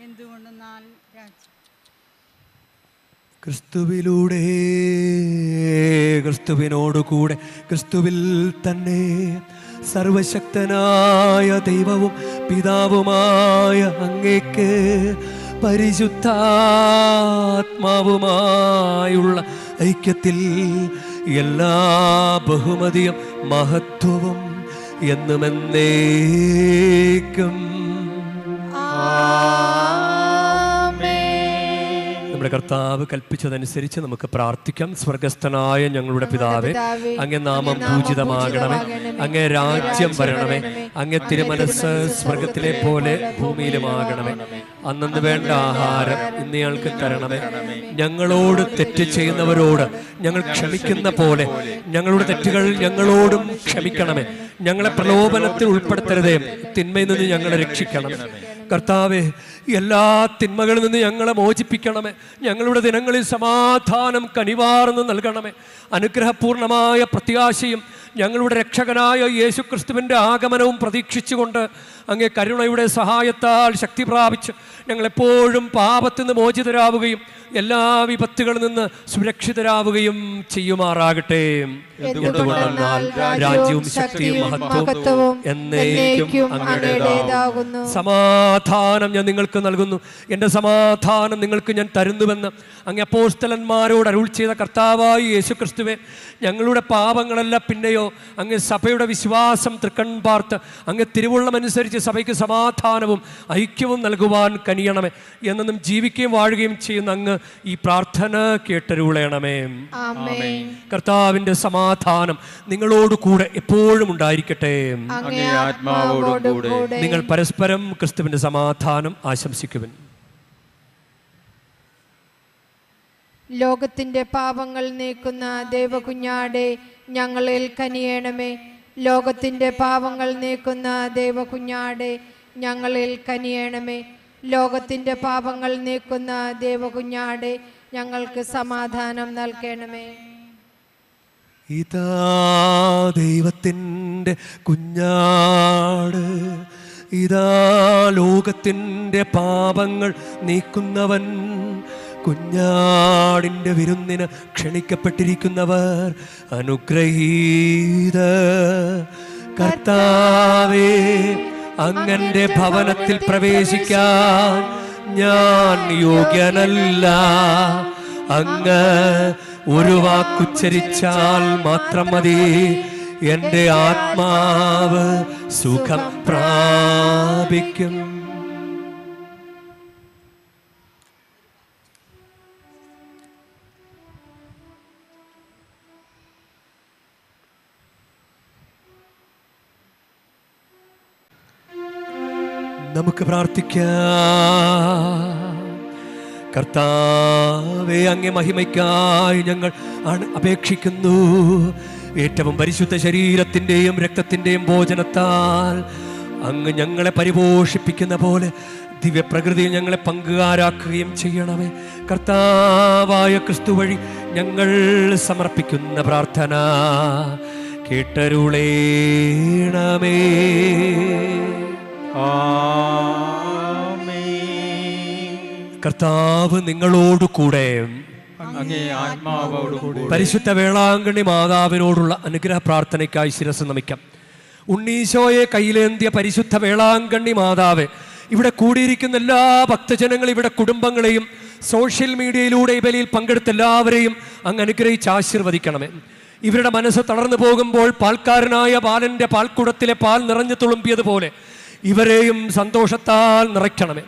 എന്തുകൊണ്ടെന്നാൽ ക്രിസ്തുവിലൂടെ, ക്രിസ്തുവിനോടുകൂടെ, ക്രിസ്തുവിൽ തന്നെ സർവശക്തനായ ദൈവവും പിതാവുമായ അങ്ങേക്ക് പരിശുദ്ധാത്മാവുമായുള്ള ഐക്യത്തിൽ എല്ലാ ബഹുമതിയും മഹത്വവും എന്നുമെന്നേക്കും നമ്മുടെ കർത്താവ് കൽപ്പിച്ചതനുസരിച്ച് നമുക്ക് പ്രാർത്ഥിക്കാം. സ്വർഗസ്ഥനായ ഞങ്ങളുടെ പിതാവേ, അങ്ങേ നാമം പൂജിതമാകണമേ, അങ്ങേ രാജ്യം വരണമേ, അങ്ങേ തിരുമനസ് സ്വർഗത്തിലെ പോലെ ഭൂമിയിലുമാകണമേ. അന്നു വേണ്ട ആഹാരം ഇന്ന് ഞങ്ങൾക്ക് തരണമേ. ഞങ്ങളോട് തെറ്റ് ചെയ്യുന്നവരോട് ഞങ്ങൾ ക്ഷമിക്കുന്ന പോലെ ഞങ്ങളുടെ തെറ്റുകൾ ഞങ്ങളോടും ക്ഷമിക്കണമേ. ഞങ്ങളെ പ്രലോഭനത്തിൽ ഉൾപ്പെടുത്തരുതേ, തിന്മയിൽ നിന്ന് ഞങ്ങളെ രക്ഷിക്കണം. കർത്താവേ, എല്ലാ തിന്മകളിൽ നിന്ന് ഞങ്ങളെ മോചിപ്പിക്കണമേ. ഞങ്ങളുടെ ദിനങ്ങളിൽ സമാധാനം കനിവാർന്ന് നൽകണമേ. അനുഗ്രഹപൂർണമായ പ്രത്യാശയും ഞങ്ങളുടെ രക്ഷകനായ യേശു ക്രിസ്തുവിൻ്റെ ആഗമനവും പ്രതീക്ഷിച്ചുകൊണ്ട് അങ്ങേ കരുണയുടെ സഹായത്താൽ ശക്തി പ്രാപിച്ച് ഞങ്ങളെപ്പോഴും പാപത്തിൽ നിന്ന് മോചിതരാവുകയും എല്ലാ വിപത്തുകളിൽ നിന്ന് സുരക്ഷിതരാവുകയും ചെയ്യുമാറാകട്ടെ. എന്തുകൊണ്ടെന്നാൽ രാജ്യവും ശക്തിയും മഹത്വവും എന്നേക്കും അങ്ങയുടേതാകുന്നു. സമാധാനം ഞാൻ നിങ്ങൾക്ക് നൽകുന്നു, എൻ്റെ സമാധാനം നിങ്ങൾക്ക് ഞാൻ തരുന്നുവെന്ന് അങ്ങ് അപ്പോസ്തലന്മാരോട് അരുൾ ചെയ്ത കർത്താവായ യേശു ക്രിസ്തുവേ, ഞങ്ങളുടെ പാപങ്ങളല്ല പിന്നെയോ അങ്ങ് സഭയുടെ വിശ്വാസം തൃക്കൺ പാർത്ത് അങ്ങ് തിരുവുള്ളമനുസരിച്ച് സഭയ്ക്ക് സമാധാനവും ഐക്യവും നൽകുവാൻ കനിയണമേ. എന്നും ജീവിക്കുകയും വാഴുകയും ചെയ്യുന്ന അങ്ങ് ഈ പ്രാർത്ഥന കേട്ടരുളയണമേ. കർത്താവിൻ്റെ സമാധാനം നിങ്ങളോട് കൂടെ എപ്പോഴും ഉണ്ടായിരിക്കട്ടെ. നിങ്ങൾ പരസ്പരം ക്രിസ്തുവിൻ്റെ സമാധാനം ആശംസിക്കുവിൻ. ലോകത്തിന്റെ പാപങ്ങൾ നീക്കുന്ന ദൈവകുഞ്ഞാടെ ഞങ്ങളിൽ കനിയണമേ. ലോകത്തിന്റെ പാപങ്ങൾ നീക്കുന്ന ദൈവകുഞ്ഞാടെ ഞങ്ങളിൽ കനിയണമേ. ലോകത്തിന്റെ പാപങ്ങൾ നീക്കുന്ന ദൈവകുഞ്ഞാടെ ഞങ്ങൾക്ക് സമാധാനം നൽകണമേ. ഇതാ ദൈവത്തിൻ്റെ കുഞ്ഞാട്, ഇതാ ലോകത്തിൻ്റെ പാപങ്ങൾ നീക്കുന്നവൻ. കുഞ്ഞാടിൻ്റെ വിരുന്നിന് ക്ഷണിക്കപ്പെട്ടിരിക്കുന്നവർ അനുഗ്രഹീത. കർത്താവേ, അങ്ങന്റെ ഭവനത്തിൽ പ്രവേശിക്കാൻ ഞാൻ യോഗ്യനല്ല. അങ്ങ് ഒരു വാക്കുച്ചരിച്ചാൽ മാത്രം മതി, എൻ്റെ ആത്മാവ് സുഖം പ്രാപിക്കും. നമുക്ക് പ്രാർത്ഥിക്കാം. കർത്താവേ, അങ്ങേ മഹിമയ്ക്കായി ഞങ്ങൾ അപേക്ഷിക്കുന്നു. ഏറ്റവും പരിശുദ്ധ ശരീരത്തിൻ്റെയും രക്തത്തിൻ്റെയും ഭോജനത്താൽ അങ്ങ് ഞങ്ങളെ പരിപോഷിപ്പിക്കുന്ന പോലെ ദിവ്യപ്രകൃതിയിൽ ഞങ്ങളെ പങ്കുകാരാക്കുകയും ചെയ്യണമേ. കർത്താവായ ക്രിസ്തു വഴി ഞങ്ങൾ സമർപ്പിക്കുന്ന പ്രാർത്ഥന കേട്ടരുളേണമേ. കർത്താവ് നിങ്ങളോട് കൂടെ, പരിശുദ്ധ വേളാങ്കണ്ണി മാതാവിനോടുള്ള അനുഗ്രഹ പ്രാർത്ഥനയ്ക്കായി ശിരസ് നമിക്കാം. ഉണ്ണീശോയെ കയ്യിലേന്തിയ പരിശുദ്ധ വേളാങ്കണ്ണി മാതാവ്, ഇവിടെ കൂടിയിരിക്കുന്ന എല്ലാ ഭക്തജനങ്ങളും, ഇവിടെ കുടുംബങ്ങളെയും സോഷ്യൽ മീഡിയയിലൂടെ ഈ ബലിയിൽ പങ്കെടുത്ത എല്ലാവരെയും അങ്ങ് അനുഗ്രഹിച്ച് ആശീർവദിക്കണമേ. ഇവരുടെ മനസ്സ് തളർന്നു പോകുമ്പോൾ പാൽക്കാരനായ ബാലന്റെ പാൽക്കുടത്തിലെ പാൽ നിറഞ്ഞു തുളുമ്പിയതുപോലെ ഇവരെയും സന്തോഷത്താൽ നിറയ്ക്കണമേ.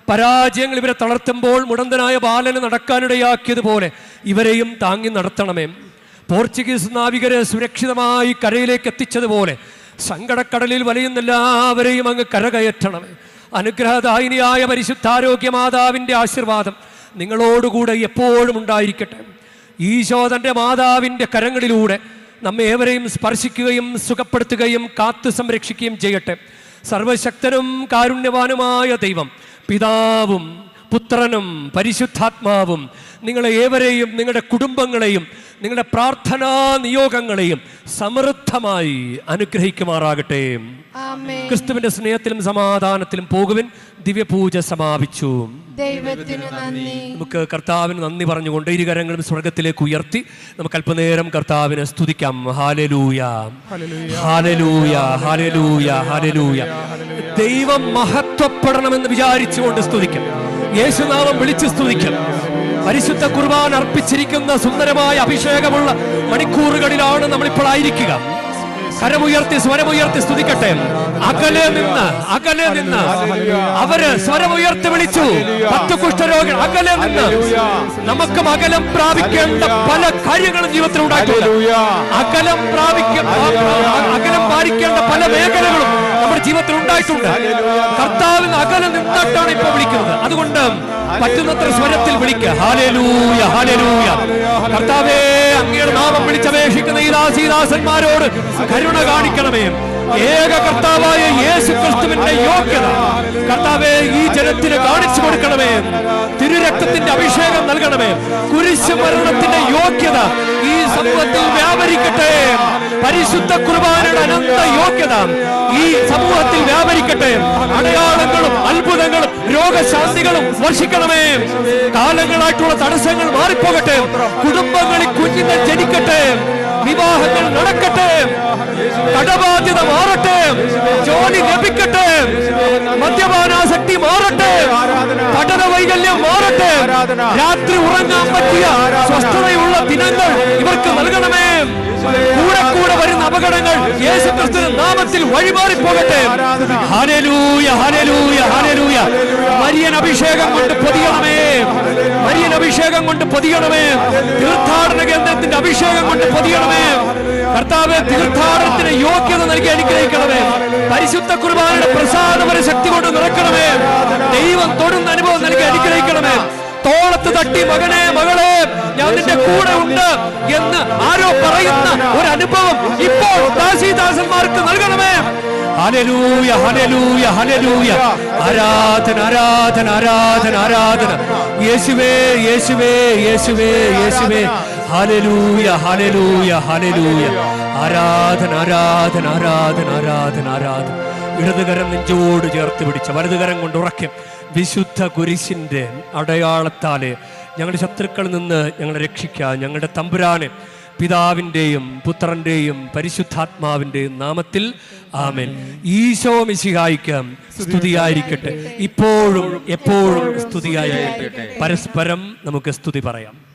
പരാജയങ്ങൾ ഇവരെ തളർത്തുമ്പോൾ മുടന്തനായ ബാലന് നടക്കാനിടയാക്കിയതുപോലെ ഇവരെയും താങ്ങി നടത്തണമേ. പോർച്ചുഗീസ് നാവികരെ സുരക്ഷിതമായി കരയിലേക്ക് എത്തിച്ചതുപോലെ സങ്കടക്കടലിൽ വലയുന്ന എല്ലാവരെയും അങ്ങ് കരകയറ്റണമേ. അനുഗ്രഹദായിനിയായ പരിശുദ്ധാരോഗ്യ മാതാവിൻ്റെ ആശീർവാദം നിങ്ങളോടുകൂടെ എപ്പോഴും ഉണ്ടായിരിക്കട്ടെ. ഈശോ തൻ്റെ മാതാവിൻ്റെ കരങ്ങളിലൂടെ നമ്മെ ഏവരെയും സ്പർശിക്കുകയും സുഖപ്പെടുത്തുകയും കാത്തു സംരക്ഷിക്കുകയും ചെയ്യട്ടെ. സർവശക്തനും കാരുണ്യവാനുമായ ദൈവം, പിതാവും പുത്രനും പരിശുദ്ധാത്മാവും നിങ്ങളെ ഏവരെയും, നിങ്ങളുടെ കുടുംബങ്ങളെയും, നിങ്ങളുടെ പ്രാർത്ഥനാ നിയോഗങ്ങളെയും സമൃദ്ധമായി അനുഗ്രഹിക്കുമാറാകട്ടെ. ക്രിസ്തുവിന്റെ സ്നേഹത്തിലും സമാധാനത്തിലും പോകുവിൻ. ദിവ്യപൂജ സമാപിച്ചു. ദൈവത്തിന് നന്ദി. നമുക്ക് കർത്താവിന് നന്ദി പറഞ്ഞുകൊണ്ട് ഇരുകരങ്ങളും സ്വർഗത്തിലേക്ക് ഉയർത്തി നമുക്ക് അല്പനേരം കർത്താവിനെ സ്തുതിക്കാം. ഹല്ലേലൂയ, ഹല്ലേലൂയ, ഹല്ലേലൂയ, ഹല്ലേലൂയ. ദൈവം മഹത്വപ്പെടണമെന്ന് വിചാരിച്ചുകൊണ്ട് സ്തുതിക്കാം. യേശുനാമം വിളിച്ച് സ്തുതിക്കാം. പരിശുദ്ധ കുർബാന അർപ്പിച്ചിരിക്കുന്ന സുന്ദരമായ അഭിഷേകമുള്ള മണിക്കൂറുകളിലാണ് നമ്മളിപ്പോൾ ആയിരിക്കുക. കരമുയർത്തി സ്വരമുയർത്തി സ്തുതിക്കട്ടെ. അകലെ നിന്ന് അവര് സ്വരമുയർത്തി വിളിച്ചു. 10 കുഷ്ഠരോഗികൾ അകലെ നിന്ന്. നമുക്കും അകലം പ്രാപിക്കേണ്ട പല കാര്യങ്ങളും ജീവിതത്തിൽ ഉണ്ടായിട്ടുണ്ട്. അകലം പാലിക്കേണ്ട പല മേഖലകളും നമ്മുടെ ജീവിതത്തിൽ ഉണ്ടായിട്ടുണ്ട്. കർത്താവിന് അകലെ നിന്നിട്ടാണ് ഇപ്പോൾ വിളിക്കുന്നത്. അതുകൊണ്ട് പറ്റുന്നത്ര സ്വരത്തിൽ വിളിക്കുക. Hallelujah, hallelujah. കർത്താവേ, അങ്ങയുടെ നാമം വിളിച്ചപേക്ഷിക്കുന്ന ഈ ദാസീദാസന്മാരോട് കരുണ കാണിക്കണമേ. ഏക കർത്താവായ യേശു ക്രിസ്തുവിന്റെ യോഗ്യത കർത്താവേ ഈ ജനത്തിന് കാണിച്ചു കൊടുക്കണമേ. തിരുരക്തത്തിന്റെ അഭിഷേകം നൽകണമേ. കുരിശ് മരണത്തിന്റെ യോഗ്യത ഈ സമൂഹത്തിൽ വ്യാപരിക്കട്ടെ. പരിശുദ്ധ കുർബാനയുടെ അനന്ത യോഗ്യത ഈ സമൂഹത്തിൽ വ്യാപരിക്കട്ടെ. അടയാളങ്ങളും അത്ഭുതങ്ങളും രോഗശാന്തികളും വർഷിക്കണമേ. കാലങ്ങളായിട്ടുള്ള തടസ്സങ്ങൾ മാറിപ്പോകട്ടെ. കുടുംബങ്ങളിൽ കുഞ്ഞുങ്ങൾ ജനിക്കട്ടെ. വിവാഹങ്ങൾ നടക്കട്ടെ. കടബാധ്യത മാറട്ടെ. ജോലി ലഭിക്കട്ടെ. മദ്യപാനാസക്തി മാറട്ടെ. പഠന വൈകല്യം മാറട്ടെ. രാത്രി ഉറങ്ങാൻ പറ്റിയ സ്വസ്ഥതയുള്ള ദിനങ്ങൾ ഇവർക്ക് നൽകണമേ. കൂടെ വരുന്ന അപകടങ്ങൾ യേശുക്രിസ്തുവിന്റെ നാമത്തിൽ വഴിമാറിപ്പോകട്ടെ. ഹല്ലേലൂയ, ഹല്ലേലൂയ, ഹല്ലേലൂയ. മരിയൻ അഭിഷേകം കൊണ്ട് പൊതിയണമേ. മരിയൻ അഭിഷേകം കൊണ്ട് പൊതിയണമേ. തീർത്ഥാടന കേന്ദ്രത്തിന്റെ അഭിഷേകം കൊണ്ട് പൊതിയണമേ. കർത്താവേ, തീർത്ഥാടനത്തിന് യോഗ്യത നൽകി അനുഗ്രഹിക്കണമേ. പരിശുദ്ധ കുർബാനയുടെ പ്രസാദപര ശക്തി കൊണ്ട് നിറക്കണമേ. ദൈവം തൊടുന്ന അനുഭവം നൽകി അനുഗ്രഹിക്കണമേ. തോളത്ത് തട്ടി മകനെ മകളെ ഞാൻ നിന്റെ കൂടെ ഉണ്ട് എന്ന് ആരോ പറയുന്ന ഒരു അനുഭവം ഇപ്പോൾ ദാസീദാസന്മാർക്ക് നൽകണമേ. ഹല്ലേലൂയ, ഹല്ലേലൂയ, ഹല്ലേലൂയ. ആരാധന, ആരാധന, ആരാധന, ആരാധന. യേശുവേ, യേശുവേ, യേശുവേ, യേശുവേ. ഹല്ലേലൂയ, ഹല്ലേലൂയ, ഹല്ലേലൂയ. ആരാധന, ആരാധന, ആരാധന, ആരാധന, ആരാധന. ഇടതുകരം നെഞ്ചോട് ചേർത്ത് പിടിച്ച വലതുകരം കൊണ്ട് ഉറക്കും. വിശുദ്ധ കുരിശിൻ്റെ അടയാളത്താലെ ഞങ്ങളുടെ ശത്രുക്കളിൽ നിന്ന് ഞങ്ങളെ രക്ഷിക്കാൻ ഞങ്ങളുടെ തമ്പുരാനെ പിതാവിൻ്റെയും പുത്രൻ്റെയും പരിശുദ്ധാത്മാവിൻ്റെയും നാമത്തിൽ ആമേൻ. ഈശോ മിശിഹായ്ക്ക് സ്തുതിയായിരിക്കട്ടെ, ഇപ്പോഴും എപ്പോഴും സ്തുതിയായിരിക്കട്ടെ. പരസ്പരം നമുക്ക് സ്തുതി പറയാം.